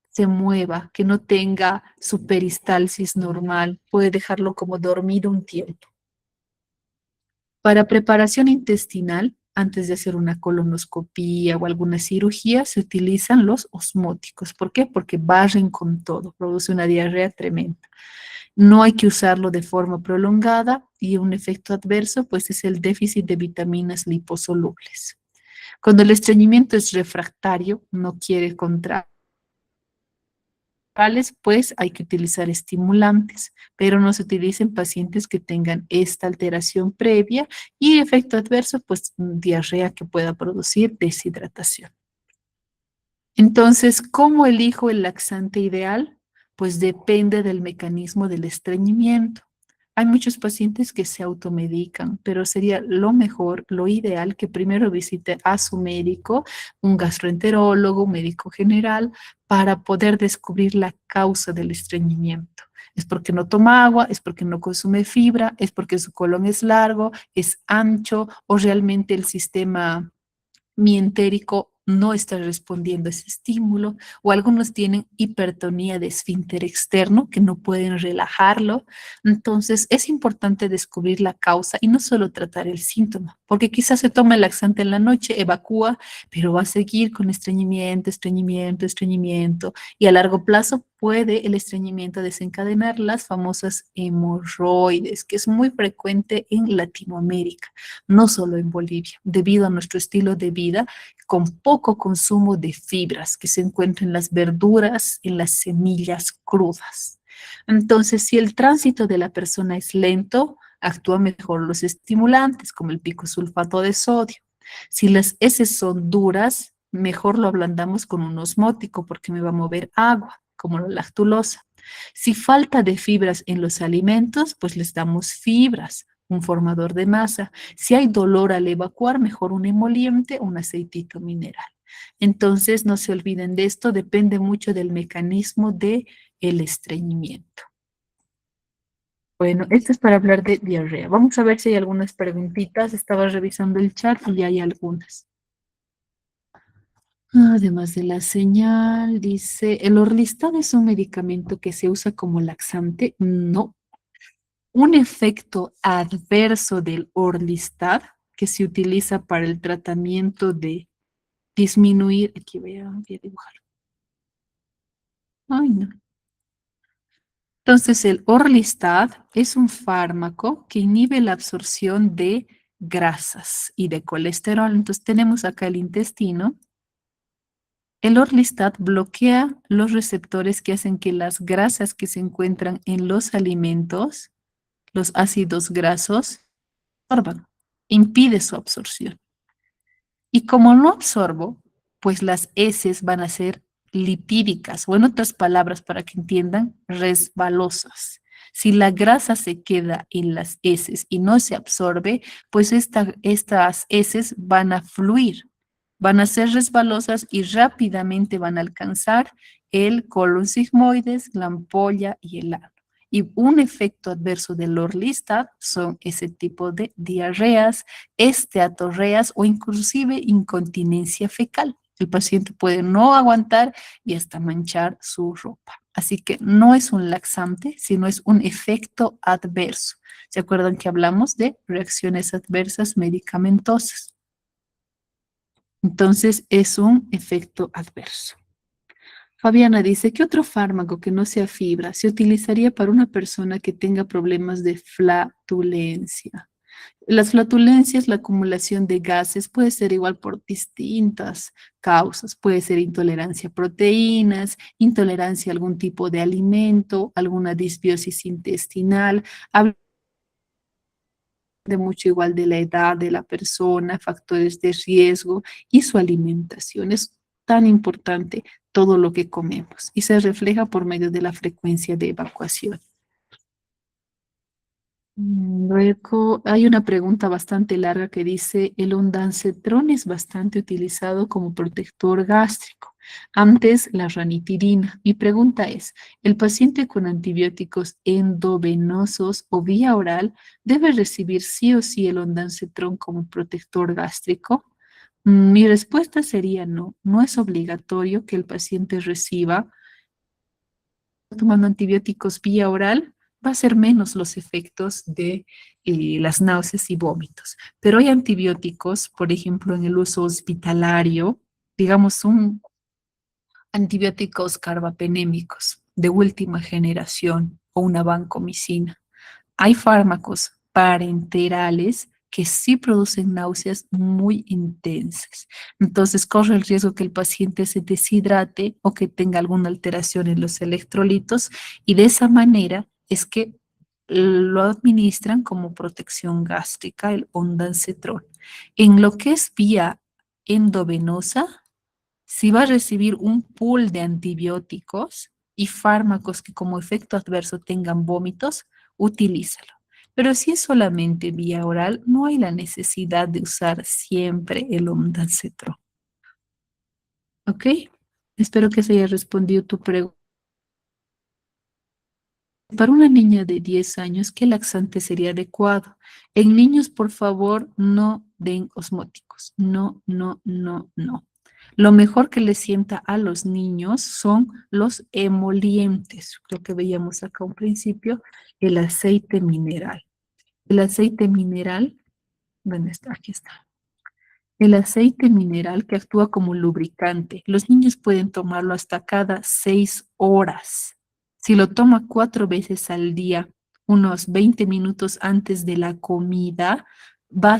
Speaker 1: se mueva, que no tenga su peristalsis normal, puede dejarlo como dormido un tiempo. Para preparación intestinal, antes de hacer una colonoscopía o alguna cirugía, se utilizan los osmóticos. ¿Por qué? Porque barren con todo, produce una diarrea tremenda. No hay que usarlo de forma prolongada y un efecto adverso, pues es el déficit de vitaminas liposolubles. Cuando el estreñimiento es refractario, no quiere contraer, pues hay que utilizar estimulantes, pero no se utilicen pacientes que tengan esta alteración previa y efecto adverso, pues diarrea que pueda producir deshidratación. Entonces, ¿cómo elijo el laxante ideal? pues depende del mecanismo del estreñimiento. Hay muchos pacientes que se automedican, pero sería lo mejor, lo ideal, que primero visite a su médico, un gastroenterólogo, un médico general, para poder descubrir la causa del estreñimiento. Es porque no toma agua, es porque no consume fibra, es porque su colon es largo, es ancho o realmente el sistema mientérico no está respondiendo a ese estímulo, o algunos tienen hipertonía de esfínter externo que no pueden relajarlo. Entonces, es importante descubrir la causa y no solo tratar el síntoma, porque quizás se toma el laxante en la noche, evacúa, pero va a seguir con estreñimiento, estreñimiento, estreñimiento, y a largo plazo puede el estreñimiento desencadenar las famosas hemorroides, que es muy frecuente en Latinoamérica, no solo en Bolivia, debido a nuestro estilo de vida con poco consumo de fibras que se encuentran en las verduras, en las semillas crudas. Entonces, si el tránsito de la persona es lento, actúan mejor los estimulantes como el picosulfato de sodio. Si las heces son duras, mejor lo ablandamos con un osmótico porque me va a mover agua, como la lactulosa. Si falta de fibras en los alimentos, pues les damos fibras, un formador de masa. Si hay dolor al evacuar, mejor un emoliente o un aceitito mineral. Entonces, no se olviden de esto, depende mucho del mecanismo de el estreñimiento. Bueno, esto es para hablar de diarrea. Vamos a ver si hay algunas preguntitas. Estaba revisando el chat y ya hay algunas. Además de la señal, dice, ¿el Orlistat es un medicamento que se usa como laxante? No. Un efecto adverso del Orlistat que se utiliza para el tratamiento de disminuir, aquí voy a dibujar. Ay, no. Entonces, el Orlistat es un fármaco que inhibe la absorción de grasas y de colesterol. Entonces, tenemos acá el intestino. El Orlistat bloquea los receptores que hacen que las grasas que se encuentran en los alimentos, los ácidos grasos, absorban, impide su absorción. Y como no absorbo, pues las heces van a ser lipídicas, o en otras palabras, para que entiendan, resbalosas. Si la grasa se queda en las heces y no se absorbe, pues estas heces van a fluir, van a ser resbalosas y rápidamente van a alcanzar el colon sigmoides, la ampolla y el ano. Y un efecto adverso del Orlistat son ese tipo de diarreas, esteatorreas o inclusive incontinencia fecal. El paciente puede no aguantar y hasta manchar su ropa. Así que no es un laxante, sino es un efecto adverso. ¿Se acuerdan que hablamos de reacciones adversas medicamentosas? Entonces es un efecto adverso. Fabiana dice, ¿qué otro fármaco que no sea fibra se utilizaría para una persona que tenga problemas de flatulencia? Las flatulencias, la acumulación de gases puede ser igual por distintas causas. Puede ser intolerancia a proteínas, intolerancia a algún tipo de alimento, alguna disbiosis intestinal. Habla de mucho igual de la edad de la persona, factores de riesgo y su alimentación. Es tan importante todo lo que comemos y se refleja por medio de la frecuencia de evacuación. Luego hay una pregunta bastante larga que dice, el ondansetrón es bastante utilizado como protector gástrico. Antes la ranitidina. Mi pregunta es, ¿el paciente con antibióticos endovenosos o vía oral debe recibir sí o sí el ondansetrón como protector gástrico? Mi respuesta sería no. No es obligatorio que el paciente reciba tomando antibióticos vía oral, va a ser menos los efectos de las náuseas y vómitos. Pero hay antibióticos, por ejemplo, en el uso hospitalario, digamos, un antibióticos carbapenémicos de última generación o una vancomicina. Hay fármacos parenterales que sí producen náuseas muy intensas. Entonces corre el riesgo que el paciente se deshidrate o que tenga alguna alteración en los electrolitos y de esa manera es que lo administran como protección gástrica, el ondansetrón. En lo que es vía endovenosa, si va a recibir un pool de antibióticos, y fármacos que como efecto adverso tengan vómitos, utilízalo. Pero si es solamente vía oral, no hay la necesidad de usar siempre el ondansetron. ¿Ok? Espero que se haya respondido tu pregunta. Para una niña de 10 años, ¿qué laxante sería adecuado? En niños, por favor, no den osmóticos. No, no, no, no. Lo mejor que le sienta a los niños son los emolientes. Creo que veíamos acá un principio, el aceite mineral. El aceite mineral, ¿dónde está? Aquí está. El aceite mineral que actúa como lubricante. Los niños pueden tomarlo hasta cada 6 horas. Si lo toma 4 veces al día, unos 20 minutos antes de la comida, va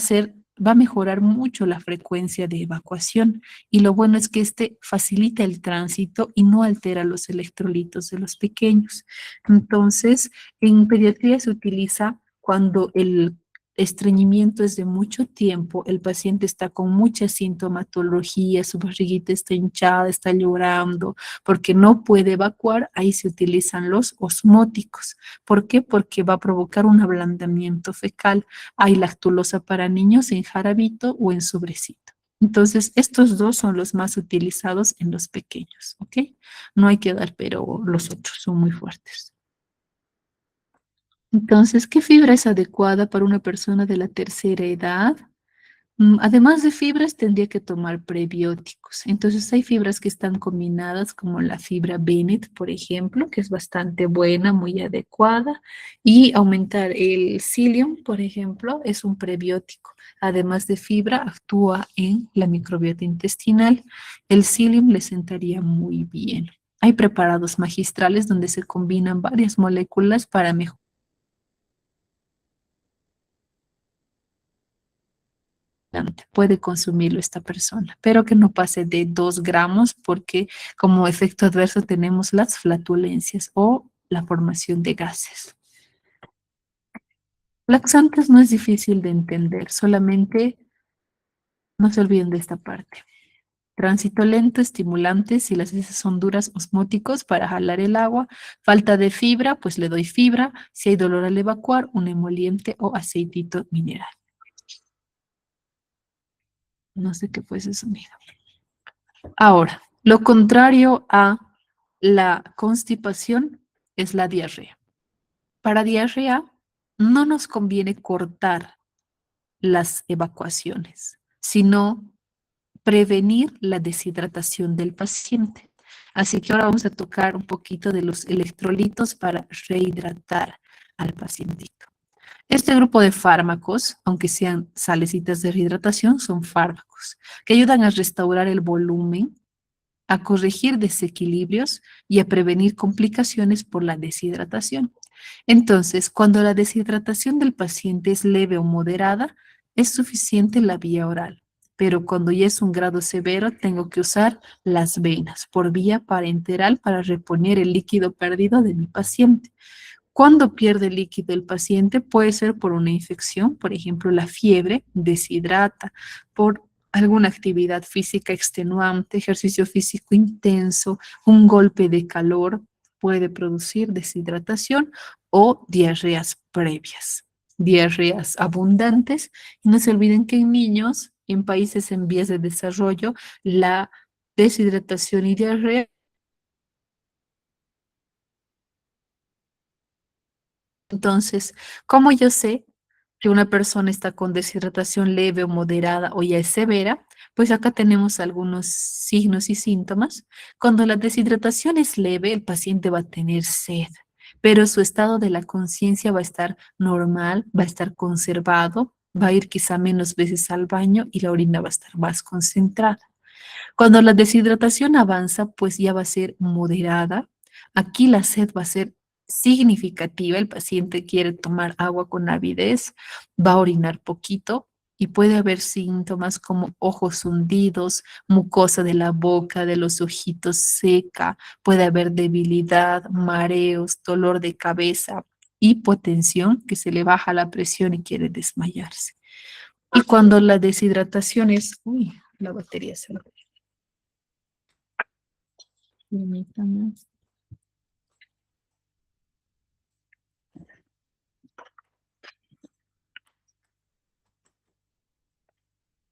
Speaker 1: a mejorar mucho la frecuencia de evacuación. Y lo bueno es que este facilita el tránsito y no altera los electrolitos de los pequeños. Entonces, en pediatría se utiliza cuando el estreñimiento es de mucho tiempo, el paciente está con mucha sintomatología, su barriguita está hinchada, está llorando, porque no puede evacuar, ahí se utilizan los osmóticos. ¿Por qué? Porque va a provocar un ablandamiento fecal. Hay lactulosa para niños en jarabito o en sobrecito. Entonces, estos dos son los más utilizados en los pequeños, ¿ok? No hay que dar, pero los otros son muy fuertes. Entonces, ¿qué fibra es adecuada para una persona de la tercera edad? Además de fibras, tendría que tomar prebióticos. Entonces, hay fibras que están combinadas, como la fibra Bennett, por ejemplo, que es bastante buena, muy adecuada. Y aumentar el psyllium, por ejemplo, es un prebiótico. Además de fibra, actúa en la microbiota intestinal. El psyllium le sentaría muy bien. Hay preparados magistrales donde se combinan varias moléculas para mejorar. Puede consumirlo esta persona, pero que no pase de 2 gramos porque como efecto adverso tenemos las flatulencias o la formación de gases. Laxantes no es difícil de entender, solamente no se olviden de esta parte. Tránsito lento, estimulantes, si las heces son duras, osmóticos para jalar el agua. Falta de fibra, pues le doy fibra. Si hay dolor al evacuar, un emoliente o aceitito mineral. No sé qué fue ese sonido. Ahora, lo contrario a la constipación es la diarrea. Para diarrea no nos conviene cortar las evacuaciones, sino prevenir la deshidratación del paciente. Así que ahora vamos a tocar un poquito de los electrolitos para rehidratar al pacientito. Este grupo de fármacos, aunque sean salecitas de rehidratación, son fármacos que ayudan a restaurar el volumen, a corregir desequilibrios y a prevenir complicaciones por la deshidratación. Entonces, cuando la deshidratación del paciente es leve o moderada, es suficiente la vía oral. Pero cuando ya es un grado severo, tengo que usar las venas por vía parenteral para reponer el líquido perdido de mi paciente. Cuando pierde líquido el paciente puede ser por una infección, por ejemplo, la fiebre deshidrata, por alguna actividad física extenuante, ejercicio físico intenso, un golpe de calor puede producir deshidratación o diarreas previas, diarreas abundantes. Y no se olviden que en niños, en países en vías de desarrollo, la deshidratación y diarrea. Entonces, ¿cómo yo sé que una persona está con deshidratación leve o moderada o ya es severa? Pues acá tenemos algunos signos y síntomas. Cuando la deshidratación es leve, el paciente va a tener sed, pero su estado de la conciencia va a estar normal, va a estar conservado, va a ir quizá menos veces al baño y la orina va a estar más concentrada. Cuando la deshidratación avanza, pues ya va a ser moderada. Aquí la sed va a ser significativa. El paciente quiere tomar agua con avidez, va a orinar poquito y puede haber síntomas como ojos hundidos, mucosa de la boca, de los ojitos seca, puede haber debilidad, mareos, dolor de cabeza, hipotensión, que se le baja la presión y quiere desmayarse. Y cuando la deshidratación es, uy, la batería se lo permítame.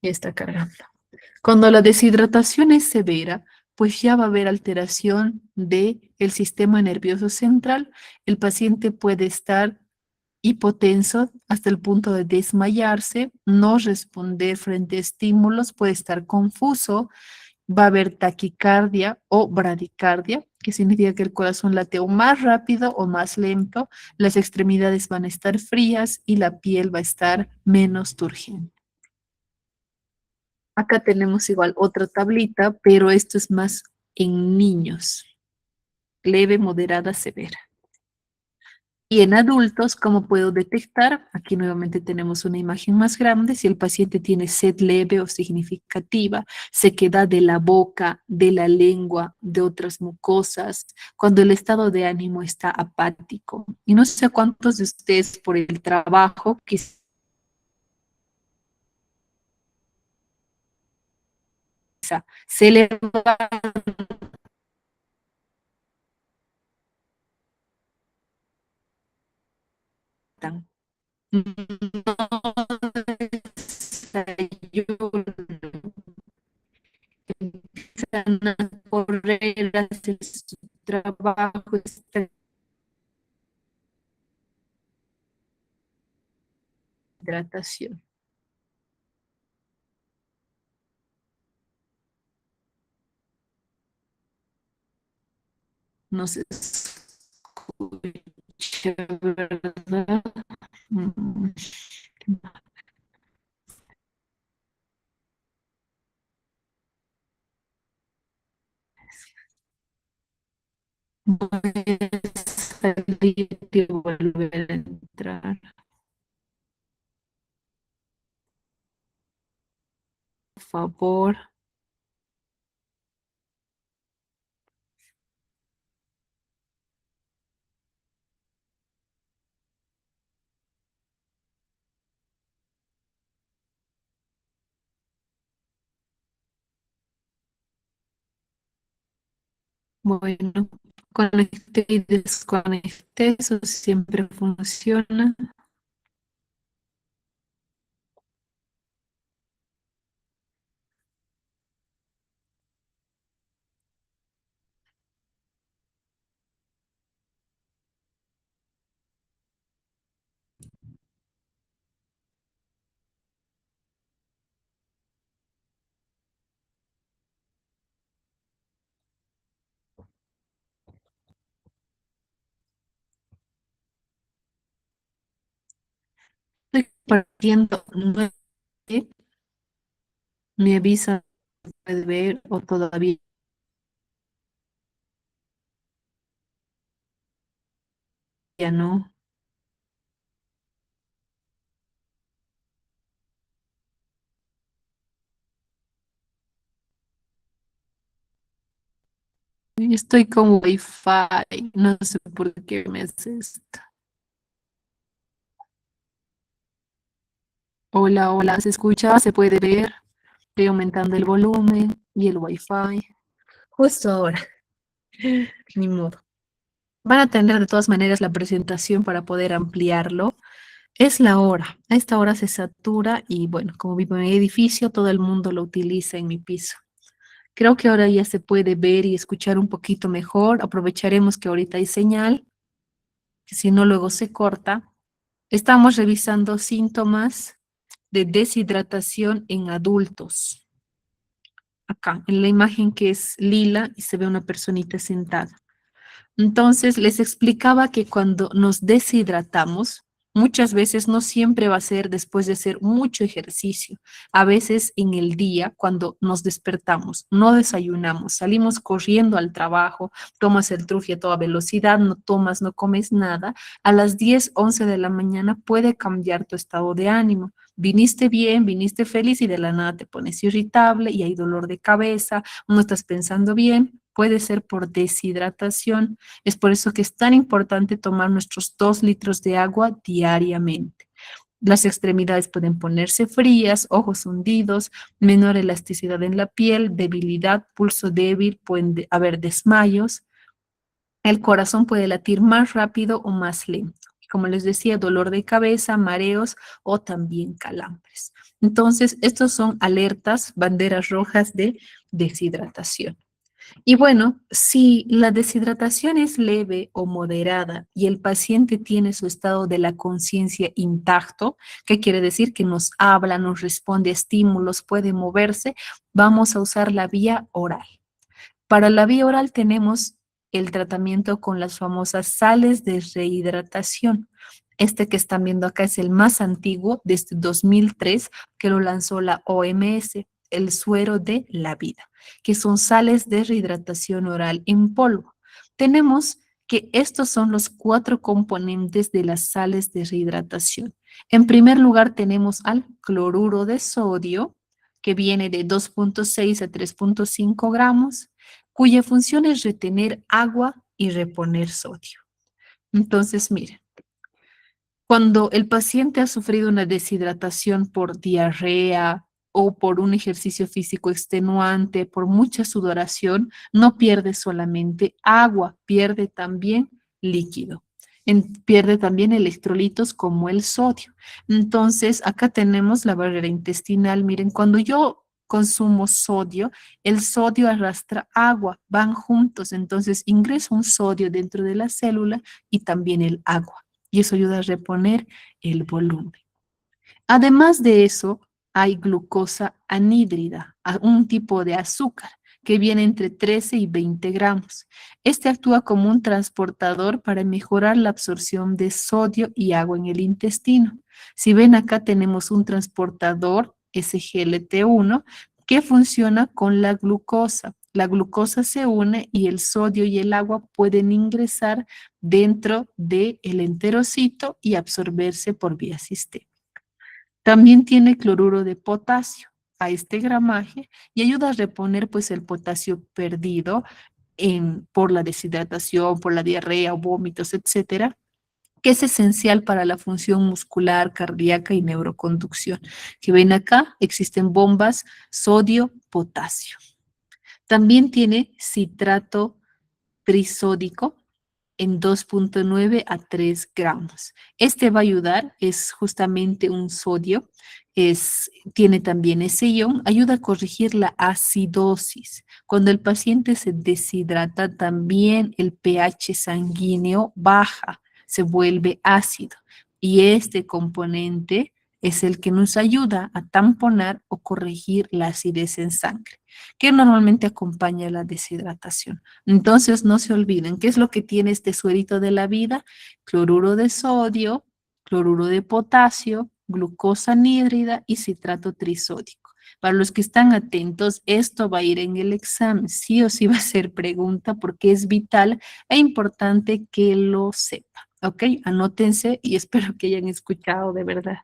Speaker 1: Ya está cargando. Cuando la deshidratación es severa, pues ya va a haber alteración del sistema nervioso central. El paciente puede estar hipotenso hasta el punto de desmayarse, no responder frente a estímulos, puede estar confuso, va a haber taquicardia o bradicardia, que significa que el corazón late o más rápido o más lento, las extremidades van a estar frías y la piel va a estar menos turgente. Acá tenemos igual otra tablita, pero esto es más en niños, leve, moderada, severa. Y en adultos, ¿cómo puedo detectar? Aquí nuevamente tenemos una imagen más grande. Si el paciente tiene sed leve o significativa, sequedad de la boca, de la lengua, de otras mucosas, cuando el estado de ánimo está apático. Y no sé cuántos de ustedes por el trabajo quizá se levantan. No desayuno, empiezan a correr, hacer su trabajo, esta hidratación. No se escucha, ¿verdad? Mm, Voy a salir y volver a entrar. Por favor. Bueno, conecté y desconecté, eso siempre funciona. Estoy partiendo nueve, me avisa, puede ver o todavía no. Estoy con Wi-Fi, no sé por qué me hace esto. Hola, hola, ¿se escucha? ¿Se puede ver? Estoy aumentando el volumen y el Wi-Fi. Justo ahora, ni modo. Van a tener de todas maneras la presentación para poder ampliarlo. Es la hora. A esta hora se satura y bueno, como vivo en mi edificio, todo el mundo lo utiliza en mi piso. Creo que ahora ya se puede ver y escuchar un poquito mejor. Aprovecharemos que ahorita hay señal, que si no luego se corta. Estamos revisando síntomas de deshidratación en adultos. Acá, en la imagen que es lila y se ve una personita sentada. Entonces, les explicaba que cuando nos deshidratamos, muchas veces no siempre va a ser después de hacer mucho ejercicio. A veces en el día, cuando nos despertamos, no desayunamos, salimos corriendo al trabajo, tomas el truje a toda velocidad, no tomas, no comes nada, a las 10, 11 de la mañana puede cambiar tu estado de ánimo. Viniste bien, viniste feliz y de la nada te pones irritable y hay dolor de cabeza, no estás pensando bien, puede ser por deshidratación. Es por eso que es tan importante tomar nuestros 2 litros de agua diariamente. Las extremidades pueden ponerse frías, ojos hundidos, menor elasticidad en la piel, debilidad, pulso débil, pueden haber desmayos. El corazón puede latir más rápido o más lento. como les decía, dolor de cabeza, mareos o también calambres. Entonces, estos son alertas, banderas rojas de deshidratación. Y bueno, si la deshidratación es leve o moderada y el paciente tiene su estado de la conciencia intacto, ¿qué quiere decir? Que nos habla, nos responde a estímulos, puede moverse, vamos a usar la vía oral. Para la vía oral tenemos el tratamiento con las famosas sales de rehidratación. Este que están viendo acá es el más antiguo, desde 2003, que lo lanzó la OMS, el suero de la vida, que son sales de rehidratación oral en polvo. Tenemos que estos son los cuatro componentes de las sales de rehidratación. En primer lugar tenemos al cloruro de sodio, que viene de 2,6 a 3,5 gramos, cuya función es retener agua y reponer sodio. Entonces, miren, cuando el paciente ha sufrido una deshidratación por diarrea o por un ejercicio físico extenuante, por mucha sudoración, no pierde solamente agua, pierde también líquido. Pierde también electrolitos como el sodio. Entonces, acá tenemos la barrera intestinal. Miren, cuando yo consumo sodio, el sodio arrastra agua, van juntos. Entonces, ingresa un sodio dentro de la célula y también el agua y eso ayuda a reponer el volumen. Además de eso, hay glucosa anhídrida, un tipo de azúcar que viene entre 13 y 20 gramos. Este actúa como un transportador para mejorar la absorción de sodio y agua en el intestino. Si ven acá tenemos un transportador SGLT1 que funciona con la glucosa. La glucosa se une y el sodio y el agua pueden ingresar dentro del enterocito y absorberse por vía sistémica. También tiene cloruro de potasio a este gramaje y ayuda a reponer pues el potasio perdido por la deshidratación, por la diarrea o vómitos, etcétera, que es esencial para la función muscular, cardíaca y neuroconducción. Que ven acá, existen bombas sodio-potasio. También tiene citrato trisódico en 2,9 a 3 gramos. Este va a ayudar, es justamente un sodio, tiene también ese ion, ayuda a corregir la acidosis. Cuando el paciente se deshidrata, también el pH sanguíneo baja, se vuelve ácido. Y este componente es el que nos ayuda a tamponar o corregir la acidez en sangre, que normalmente acompaña la deshidratación. Entonces, no se olviden, ¿qué es lo que tiene este suerito de la vida? Cloruro de sodio, cloruro de potasio, glucosa anhídrida y citrato trisódico. Para los que están atentos, esto va a ir en el examen, sí o sí va a ser pregunta porque es vital e importante que lo sepa. ¿Ok? Anótense y espero que hayan escuchado de verdad.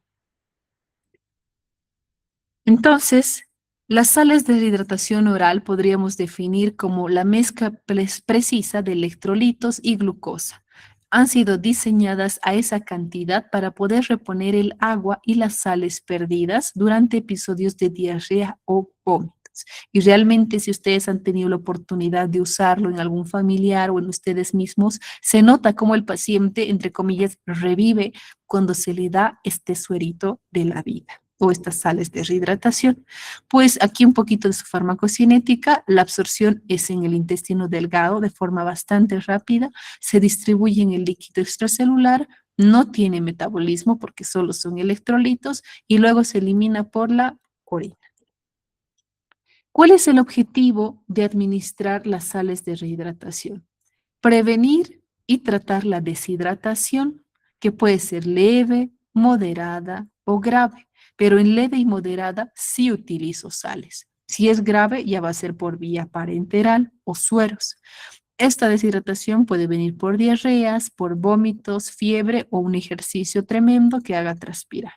Speaker 1: Entonces, las sales de hidratación oral podríamos definir como la mezcla precisa de electrolitos y glucosa. Han sido diseñadas a esa cantidad para poder reponer el agua y las sales perdidas durante episodios de diarrea o vómitos. Y realmente si ustedes han tenido la oportunidad de usarlo en algún familiar o en ustedes mismos, se nota como el paciente, entre comillas, revive cuando se le da este suerito de la vida o estas sales de rehidratación. Pues aquí un poquito de su farmacocinética, la absorción es en el intestino delgado de forma bastante rápida, se distribuye en el líquido extracelular, no tiene metabolismo porque solo son electrolitos y luego se elimina por la orina. ¿Cuál es el objetivo de administrar las sales de rehidratación? Prevenir y tratar la deshidratación, que puede ser leve, moderada o grave, pero en leve y moderada sí utilizo sales. Si es grave, ya va a ser por vía parenteral o sueros. Esta deshidratación puede venir por diarreas, por vómitos, fiebre o un ejercicio tremendo que haga transpirar.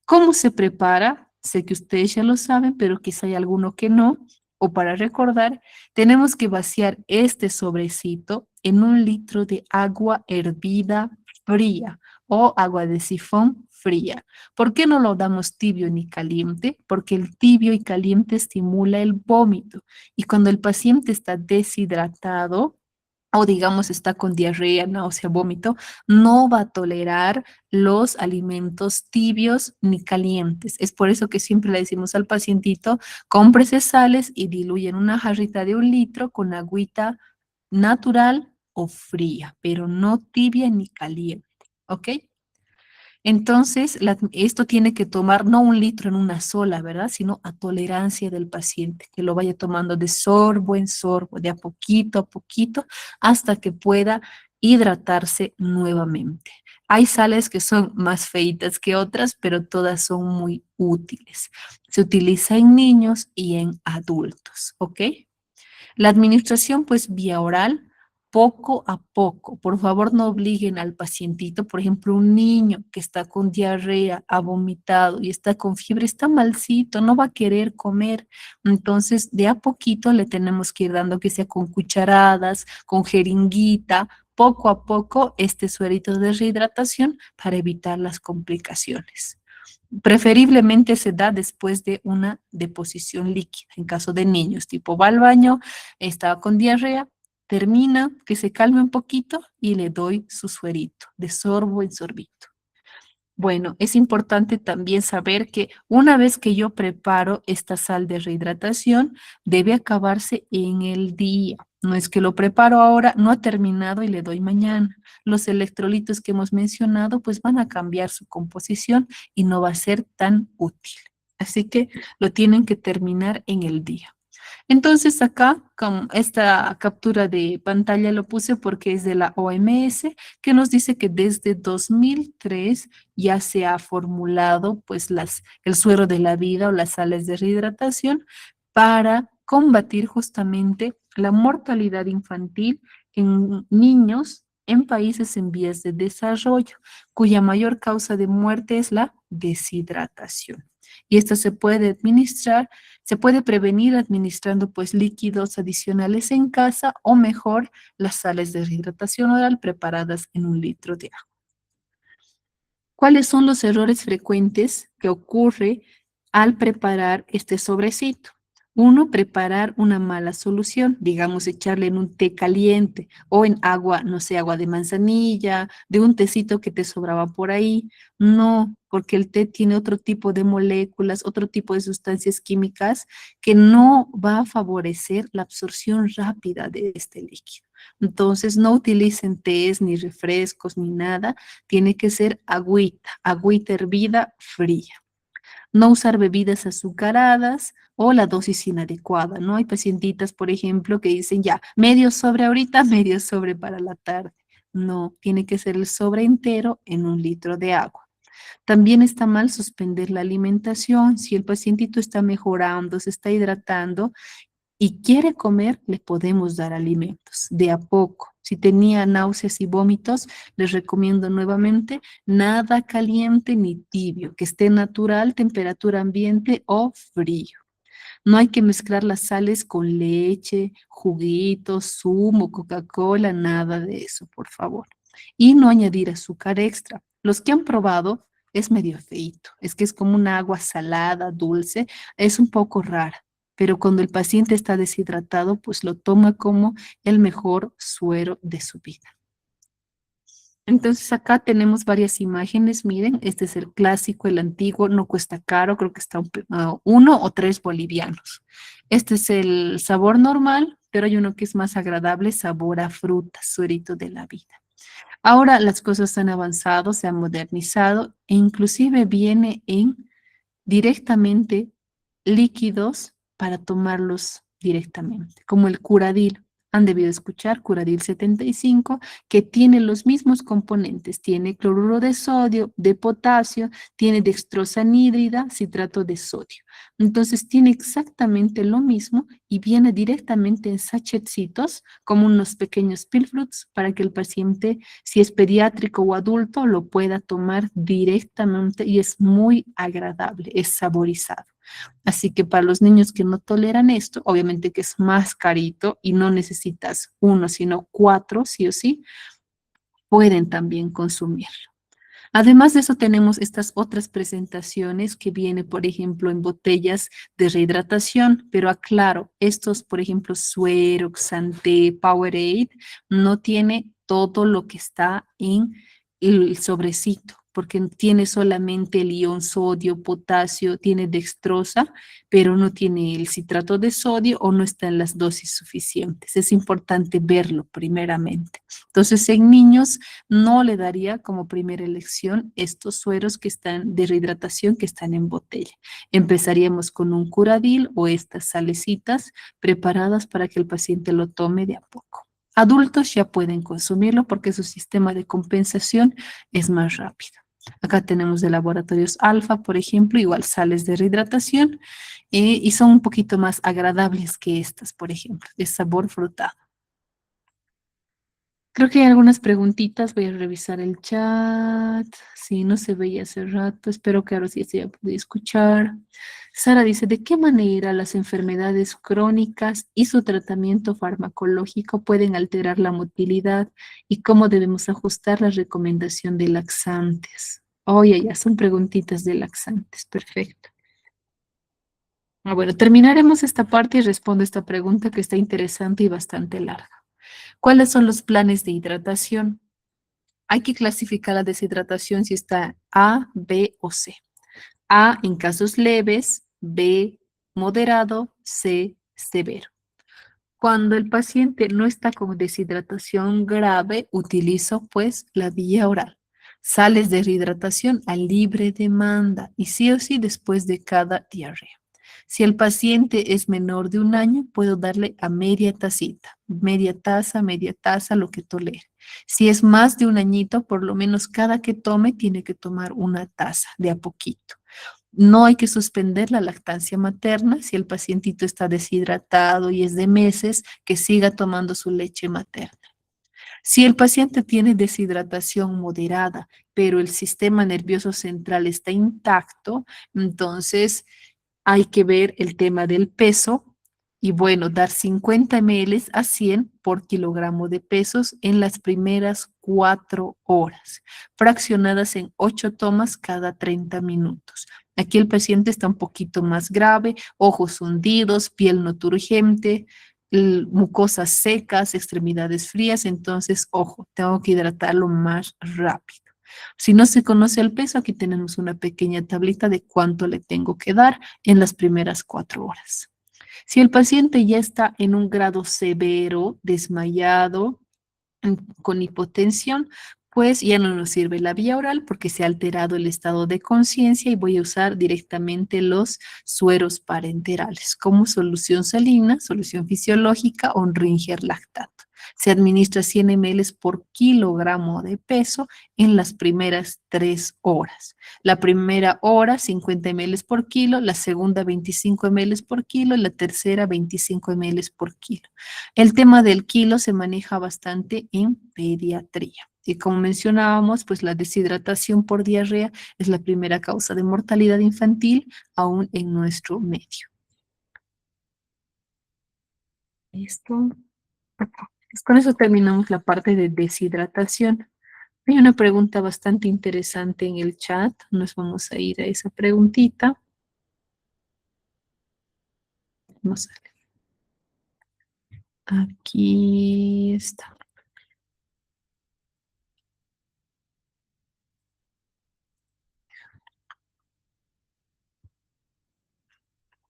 Speaker 1: ¿Cómo se prepara? Sé que ustedes ya lo saben, pero quizá hay alguno que no. O para recordar, tenemos que vaciar este sobrecito en 1 litro de agua hervida fría o agua de sifón fría. ¿Por qué no lo damos tibio ni caliente? Porque el tibio y caliente estimula el vómito. Y cuando el paciente está deshidratado, o digamos está con diarrea, náusea, vómito, no va a tolerar los alimentos tibios ni calientes. Es por eso que siempre le decimos al pacientito, cómprese sales y diluye en una jarrita de 1 litro con agüita natural o fría, pero no tibia ni caliente, ¿ok? Entonces, esto tiene que tomar no 1 litro en una sola, ¿verdad? Sino a tolerancia del paciente, que lo vaya tomando de sorbo en sorbo, de a poquito, hasta que pueda hidratarse nuevamente. Hay sales que son más feitas que otras, pero todas son muy útiles. Se utiliza en niños y en adultos, ¿ok? La administración, pues, vía oral, poco a poco. Por favor, no obliguen al pacientito, por ejemplo, un niño que está con diarrea, ha vomitado y está con fiebre, está malcito, no va a querer comer. Entonces, de a poquito le tenemos que ir dando, que sea con cucharadas, con jeringuita, poco a poco, este suerito de rehidratación para evitar las complicaciones. Preferiblemente se da después de una deposición líquida, en caso de niños, tipo va al baño, estaba con diarrea, termina, que se calme un poquito y le doy su suerito, de sorbo en sorbito. Bueno, es importante también saber que una vez que yo preparo esta sal de rehidratación, debe acabarse en el día. No es que lo preparo ahora, no ha terminado y le doy mañana. Los electrolitos que hemos mencionado pues van a cambiar su composición y no va a ser tan útil. Así que lo tienen que terminar en el día. Entonces acá, con esta captura de pantalla lo puse porque es de la OMS, que nos dice que desde 2003 ya se ha formulado pues el suero de la vida o las sales de rehidratación para combatir justamente la mortalidad infantil en niños en países en vías de desarrollo, cuya mayor causa de muerte es la deshidratación. Y esto se puede prevenir administrando pues líquidos adicionales en casa o mejor las sales de rehidratación oral preparadas en 1 litro de agua. ¿Cuáles son los errores frecuentes que ocurre al preparar este sobrecito? Uno, preparar una mala solución, digamos, echarle en un té caliente o en agua, no sé, agua de manzanilla, de un tecito que te sobraba por ahí. No, porque el té tiene otro tipo de moléculas, otro tipo de sustancias químicas que no va a favorecer la absorción rápida de este líquido. Entonces, no utilicen tés, ni refrescos, ni nada. Tiene que ser agüita, agüita hervida, fría. No usar bebidas azucaradas o la dosis inadecuada, ¿no? Hay pacientitas, por ejemplo, que dicen ya, medio sobre ahorita, medio sobre para la tarde. No, tiene que ser el sobre entero en 1 litro de agua. También está mal suspender la alimentación. Si el pacientito está mejorando, se está hidratando y quiere comer, le podemos dar alimentos de a poco. Si tenía náuseas y vómitos, les recomiendo nuevamente nada caliente ni tibio, que esté natural, temperatura ambiente o frío. No hay que mezclar las sales con leche, juguitos, zumo, Coca-Cola, nada de eso, por favor. Y no añadir azúcar extra. Los que han probado es medio feíto, es que es como una agua salada, dulce, es un poco rara, pero cuando el paciente está deshidratado, pues lo toma como el mejor suero de su vida. Entonces acá tenemos varias imágenes, miren, este es el clásico, el antiguo, no cuesta caro, creo que está 1 o 3 bolivianos. Este es el sabor normal, pero hay uno que es más agradable, sabor a fruta, suerito de la vida. Ahora las cosas han avanzado, se han modernizado e inclusive viene en directamente líquidos para tomarlos directamente, como el Curadil. Han debido escuchar Curadil 75, que tiene los mismos componentes. Tiene cloruro de sodio, de potasio, tiene dextrosa anhídrida, citrato de sodio. Entonces tiene exactamente lo mismo y viene directamente en sachetcitos, como unos pequeños pilfruits, para que el paciente, si es pediátrico o adulto, lo pueda tomar directamente y es muy agradable, es saborizado. Así que para los niños que no toleran esto, obviamente que es más carito y no necesitas 1, sino 4, sí o sí, pueden también consumirlo. Además de eso, tenemos estas otras presentaciones que vienen, por ejemplo, en botellas de rehidratación, pero aclaro, estos, por ejemplo, Suero, Xanté, Powerade, no tiene todo lo que está en el sobrecito, porque tiene solamente el ion sodio, potasio, tiene dextrosa, pero no tiene el citrato de sodio o no está en las dosis suficientes. Es importante verlo primeramente. Entonces, en niños no le daría como primera elección estos sueros que están de rehidratación que están en botella. Empezaríamos con un Curadil o estas salecitas preparadas para que el paciente lo tome de a poco. Adultos ya pueden consumirlo porque su sistema de compensación es más rápido. Acá tenemos de laboratorios alfa, por ejemplo, igual sales de rehidratación y son un poquito más agradables que estas, por ejemplo, de sabor frutado. Creo que hay algunas preguntitas. Voy a revisar el chat. Sí, no se veía hace rato. Espero que ahora sí se haya podido escuchar. Sara dice, ¿de qué manera las enfermedades crónicas y su tratamiento farmacológico pueden alterar la motilidad y cómo debemos ajustar la recomendación de laxantes? Oye, ya son preguntitas de laxantes. Perfecto. Bueno, terminaremos esta parte y respondo esta pregunta que está interesante y bastante larga. ¿Cuáles son los planes de hidratación? Hay que clasificar la deshidratación si está A, B o C. A en casos leves, B moderado, C severo. Cuando el paciente no está con deshidratación grave, utilizo pues la vía oral. Sales de rehidratación a libre demanda y sí o sí después de cada diarrea. Si el paciente es menor de un año, puedo darle a media tacita, media taza, lo que tolere. Si es más de un añito, por lo menos cada que tome tiene que tomar una taza de a poquito. No hay que suspender la lactancia materna si el pacientito está deshidratado y es de meses, que siga tomando su leche materna. Si el paciente tiene deshidratación moderada, pero el sistema nervioso central está intacto, entonces hay que ver el tema del peso y bueno, dar 50 ml a 100 por kilogramo de pesos en las primeras 4 horas, fraccionadas en 8 tomas cada 30 minutos. Aquí el paciente está un poquito más grave, ojos hundidos, piel no turgente, mucosas secas, extremidades frías, entonces, ojo, tengo que hidratarlo más rápido. Si no se conoce el peso, aquí tenemos una pequeña tablita de cuánto le tengo que dar en las primeras 4 horas. Si el paciente ya está en un grado severo, desmayado, con hipotensión, pues ya no nos sirve la vía oral porque se ha alterado el estado de conciencia y voy a usar directamente los sueros parenterales como solución salina, solución fisiológica o un Ringer lactato. Se administra 100 ml por kilogramo de peso en las primeras 3 horas. La primera hora 50 ml por kilo, la segunda 25 ml por kilo y la tercera 25 ml por kilo. El tema del kilo se maneja bastante en pediatría. Y como mencionábamos, pues la deshidratación por diarrea es la primera causa de mortalidad infantil aún en nuestro medio. Listo. Pues con eso terminamos la parte de deshidratación. Hay una pregunta bastante interesante en el chat. Nos vamos a ir a esa preguntita. Vamos a ver. Aquí está.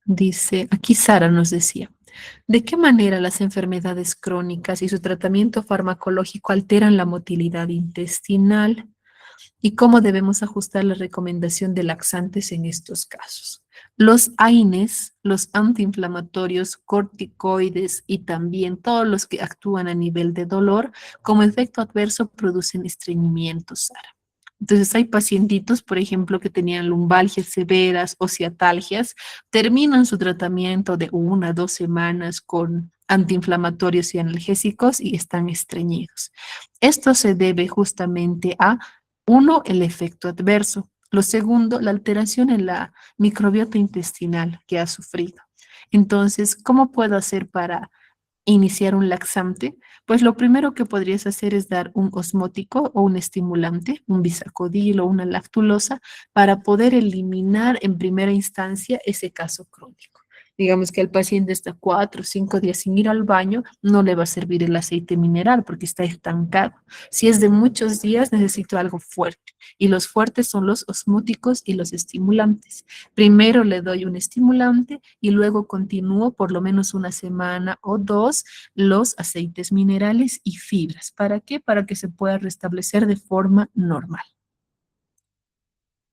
Speaker 1: Dice, aquí Sara nos decía, ¿de qué manera las enfermedades crónicas y su tratamiento farmacológico alteran la motilidad intestinal? ¿Y cómo debemos ajustar la recomendación de laxantes en estos casos? Los AINES, los antiinflamatorios, corticoides y también todos los que actúan a nivel de dolor, como efecto adverso producen estreñimiento, Sara. Entonces hay pacientitos, por ejemplo, que tenían lumbalgias severas o ciatalgias, terminan su tratamiento de 1 o 2 semanas con antiinflamatorios y analgésicos y están estreñidos. Esto se debe justamente a, uno, el efecto adverso. Lo segundo, la alteración en la microbiota intestinal que ha sufrido. Entonces, ¿cómo puedo hacer para iniciar un laxante, pues lo primero que podrías hacer es dar un osmótico o un estimulante, un bisacodil o una lactulosa, para poder eliminar en primera instancia ese caso crónico. Digamos que el paciente está 4 o 5 días sin ir al baño, no le va a servir el aceite mineral porque está estancado. Si es de muchos días, necesito algo fuerte. Y los fuertes son los osmóticos y los estimulantes. Primero le doy un estimulante y luego continúo por lo menos una semana o dos los aceites minerales y fibras. ¿Para qué? Para que se pueda restablecer de forma normal.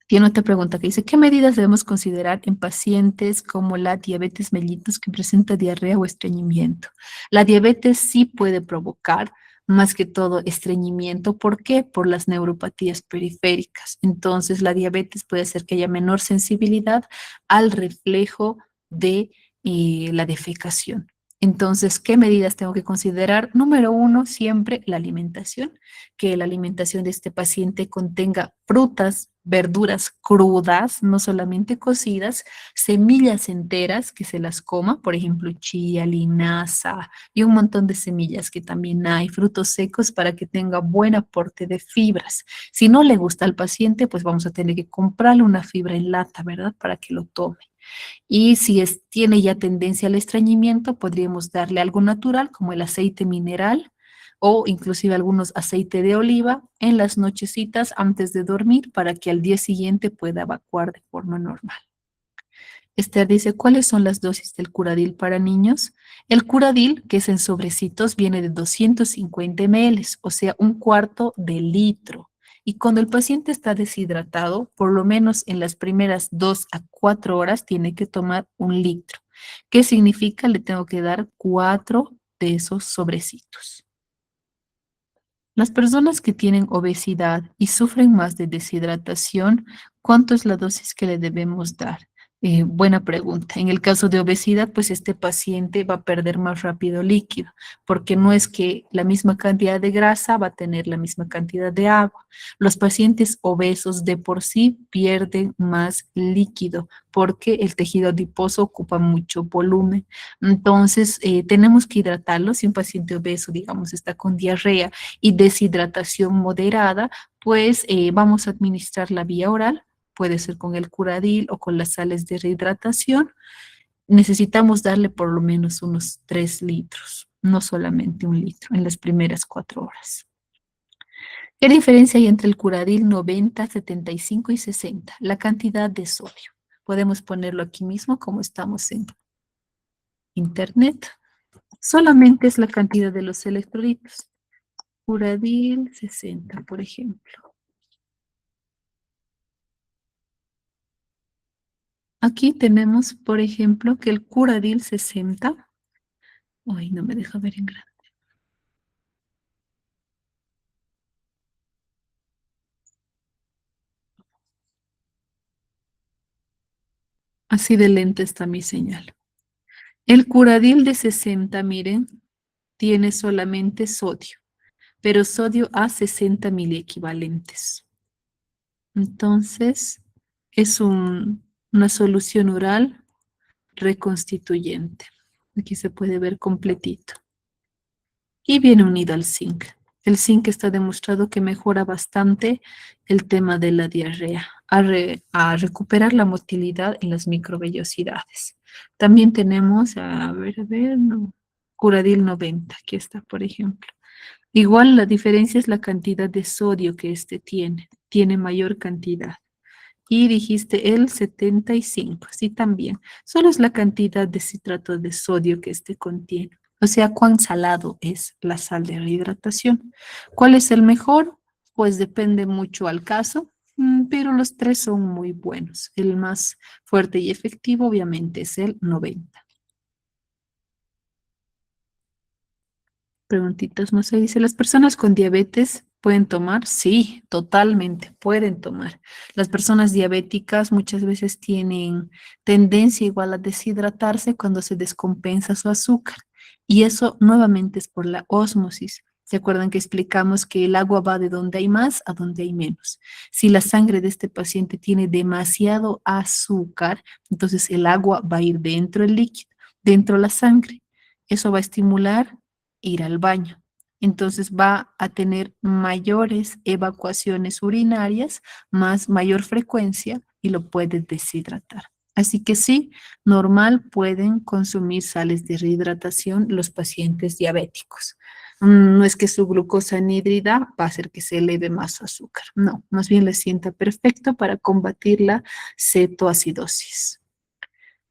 Speaker 1: Tiene otra pregunta que dice, ¿qué medidas debemos considerar en pacientes como la diabetes mellitus que presenta diarrea o estreñimiento? La diabetes sí puede provocar más que todo estreñimiento. ¿Por qué? Por las neuropatías periféricas. Entonces, la diabetes puede hacer que haya menor sensibilidad al reflejo de la defecación. Entonces, ¿qué medidas tengo que considerar? Número uno, siempre la alimentación, que la alimentación de este paciente contenga frutas, verduras crudas, no solamente cocidas, semillas enteras que se las coma, por ejemplo, chía, linaza y un montón de semillas que también hay, frutos secos para que tenga buen aporte de fibras. Si no le gusta al paciente, pues vamos a tener que comprarle una fibra en lata, ¿verdad? Para que lo tome. Y si tiene ya tendencia al estreñimiento, podríamos darle algo natural como el aceite mineral o inclusive algunos aceite de oliva en las nochecitas antes de dormir para que al día siguiente pueda evacuar de forma normal. Esther dice, ¿cuáles son las dosis del Curadil para niños? El Curadil, que es en sobrecitos, viene de 250 ml, o sea, un cuarto de litro. Y cuando el paciente está deshidratado, por lo menos en las primeras 2 a 4 horas, tiene que tomar un litro. ¿Qué significa? Le tengo que dar 4 de esos sobrecitos. Las personas que tienen obesidad y sufren más de deshidratación, ¿cuánto es la dosis que le debemos dar? Buena pregunta. En el caso de obesidad, pues este paciente va a perder más rápido líquido, porque no es que la misma cantidad de grasa va a tener la misma cantidad de agua. Los pacientes obesos de por sí pierden más líquido, porque el tejido adiposo ocupa mucho volumen. Entonces, tenemos que hidratarlo. Si un paciente obeso, digamos, está con diarrea y deshidratación moderada, pues vamos a administrar la vía oral, puede ser con el Curadil o con las sales de rehidratación. Necesitamos darle por lo menos unos 3 litros, no solamente un litro en las primeras 4 horas. ¿Qué diferencia hay entre el Curadil 90, 75 y 60? La cantidad de sodio. Podemos ponerlo aquí mismo como estamos en internet. Solamente es la cantidad de los electrolitos. Curadil 60, por ejemplo. Aquí tenemos, por ejemplo, que el Curadil 60, ay, no me deja ver en grande. Así de lenta está mi señal. El Curadil de 60, miren, tiene solamente sodio, pero sodio a 60 miliequivalentes. Entonces, es una solución oral reconstituyente. Aquí se puede ver completito. Y viene unido al zinc. El zinc está demostrado que mejora bastante el tema de la diarrea, a recuperar la motilidad en las microvellosidades. También tenemos, a ver, no, Curadil 90, aquí está, por ejemplo. Igual la diferencia es la cantidad de sodio que este tiene mayor cantidad. Y dijiste el 75, sí también. Solo es la cantidad de citrato de sodio que este contiene. O sea, cuán salado es la sal de rehidratación. ¿Cuál es el mejor? Pues depende mucho al caso, pero los tres son muy buenos. El más fuerte y efectivo obviamente es el 90. Preguntitas, no sé, dice, ¿las personas con diabetes pueden tomar? Sí, totalmente, pueden tomar. Las personas diabéticas muchas veces tienen tendencia igual a deshidratarse cuando se descompensa su azúcar. Y eso nuevamente es por la ósmosis. ¿Se acuerdan que explicamos que el agua va de donde hay más a donde hay menos? Si la sangre de este paciente tiene demasiado azúcar, entonces el agua va a ir dentro del líquido, dentro de la sangre. Eso va a estimular ir al baño. Entonces va a tener mayores evacuaciones urinarias, más mayor frecuencia y lo puede deshidratar. Así que sí, normal pueden consumir sales de rehidratación los pacientes diabéticos. No es que su glucosa anhídrida va a hacer que se eleve más su azúcar. No, más bien les sienta perfecto para combatir la cetoacidosis.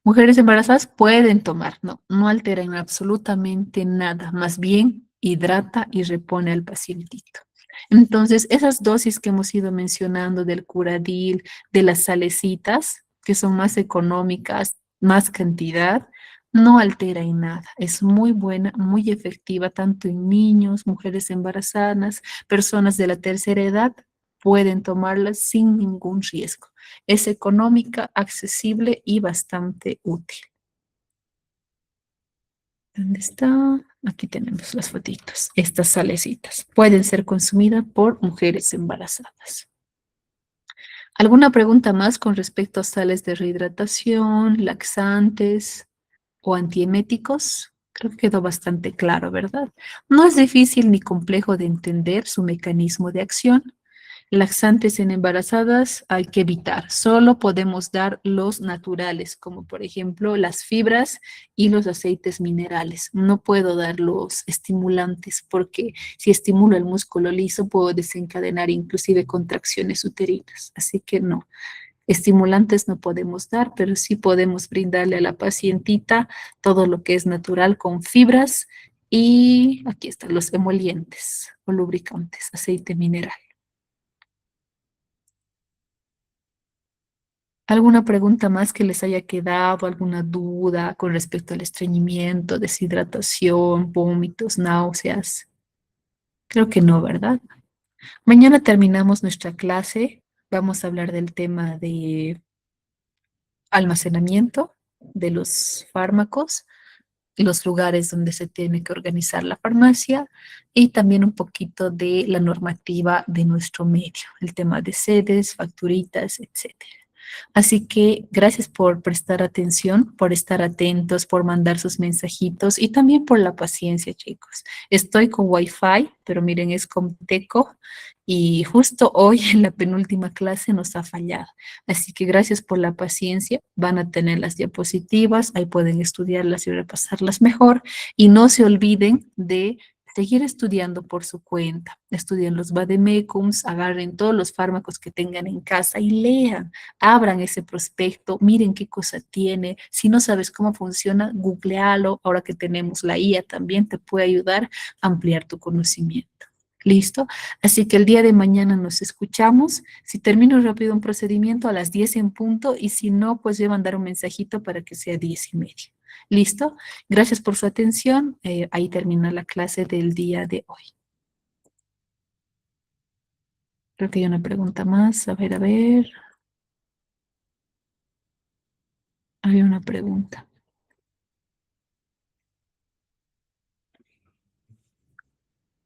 Speaker 1: Mujeres embarazadas pueden tomar, no, no altera en absolutamente nada, más bien hidrata y repone al pacientito. Entonces, esas dosis que hemos ido mencionando del Curadil, de las salecitas, que son más económicas, más cantidad, no altera en nada. Es muy buena, muy efectiva, tanto en niños, mujeres embarazadas, personas de la tercera edad, pueden tomarlas sin ningún riesgo. Es económica, accesible y bastante útil. ¿Dónde está? Aquí tenemos las fotitos. Estas salecitas pueden ser consumidas por mujeres embarazadas. ¿Alguna pregunta más con respecto a sales de rehidratación, laxantes o antieméticos? Creo que quedó bastante claro, ¿verdad? No es difícil ni complejo de entender su mecanismo de acción. Laxantes en embarazadas hay que evitar. Solo podemos dar los naturales, como por ejemplo las fibras y los aceites minerales. No puedo dar los estimulantes porque si estimulo el músculo liso puedo desencadenar inclusive contracciones uterinas. Así que no. Estimulantes no podemos dar, pero sí podemos brindarle a la pacientita todo lo que es natural con fibras y aquí están los emolientes o lubricantes, aceite mineral. ¿Alguna pregunta más que les haya quedado? ¿Alguna duda con respecto al estreñimiento, deshidratación, vómitos, náuseas? Creo que no, ¿verdad? Mañana terminamos nuestra clase. Vamos a hablar del tema de almacenamiento de los fármacos, los lugares donde se tiene que organizar la farmacia y también un poquito de la normativa de nuestro medio, el tema de sedes, facturitas, etcétera. Así que gracias por prestar atención, por estar atentos, por mandar sus mensajitos y también por la paciencia, chicos. Estoy con Wi-Fi, pero miren, es con Teco y justo hoy en la penúltima clase nos ha fallado. Así que gracias por la paciencia. Van a tener las diapositivas, ahí pueden estudiarlas y repasarlas mejor. Y no se olviden de seguir estudiando por su cuenta. Estudien los vademecums, agarren todos los fármacos que tengan en casa y lean. Abran ese prospecto, miren qué cosa tiene. Si no sabes cómo funciona, googlealo. Ahora que tenemos la IA también te puede ayudar a ampliar tu conocimiento. ¿Listo? Así que el día de mañana nos escuchamos. Si termino rápido un procedimiento a las 10 en punto y si no, pues voy a mandar un mensajito para que sea 10:30. ¿Listo? Gracias por su atención. Ahí termina la clase del día de hoy. Creo que hay una pregunta más. A ver, a ver. Había una pregunta.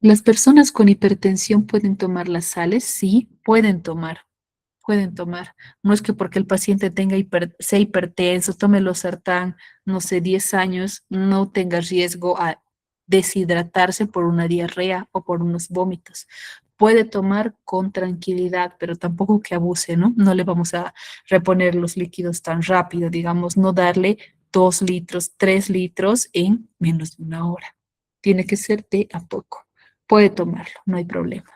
Speaker 1: ¿Las personas con hipertensión pueden tomar las sales? Sí, pueden tomar. Pueden tomar. No es que porque el paciente sea hipertenso, tome losartán, no sé, 10 años, no tenga riesgo a deshidratarse por una diarrea o por unos vómitos. Puede tomar con tranquilidad, pero tampoco que abuse, ¿no? No le vamos a reponer los líquidos tan rápido, digamos, no darle 2 litros, 3 litros en menos de una hora. Tiene que ser de a poco. Puede tomarlo, no hay problema.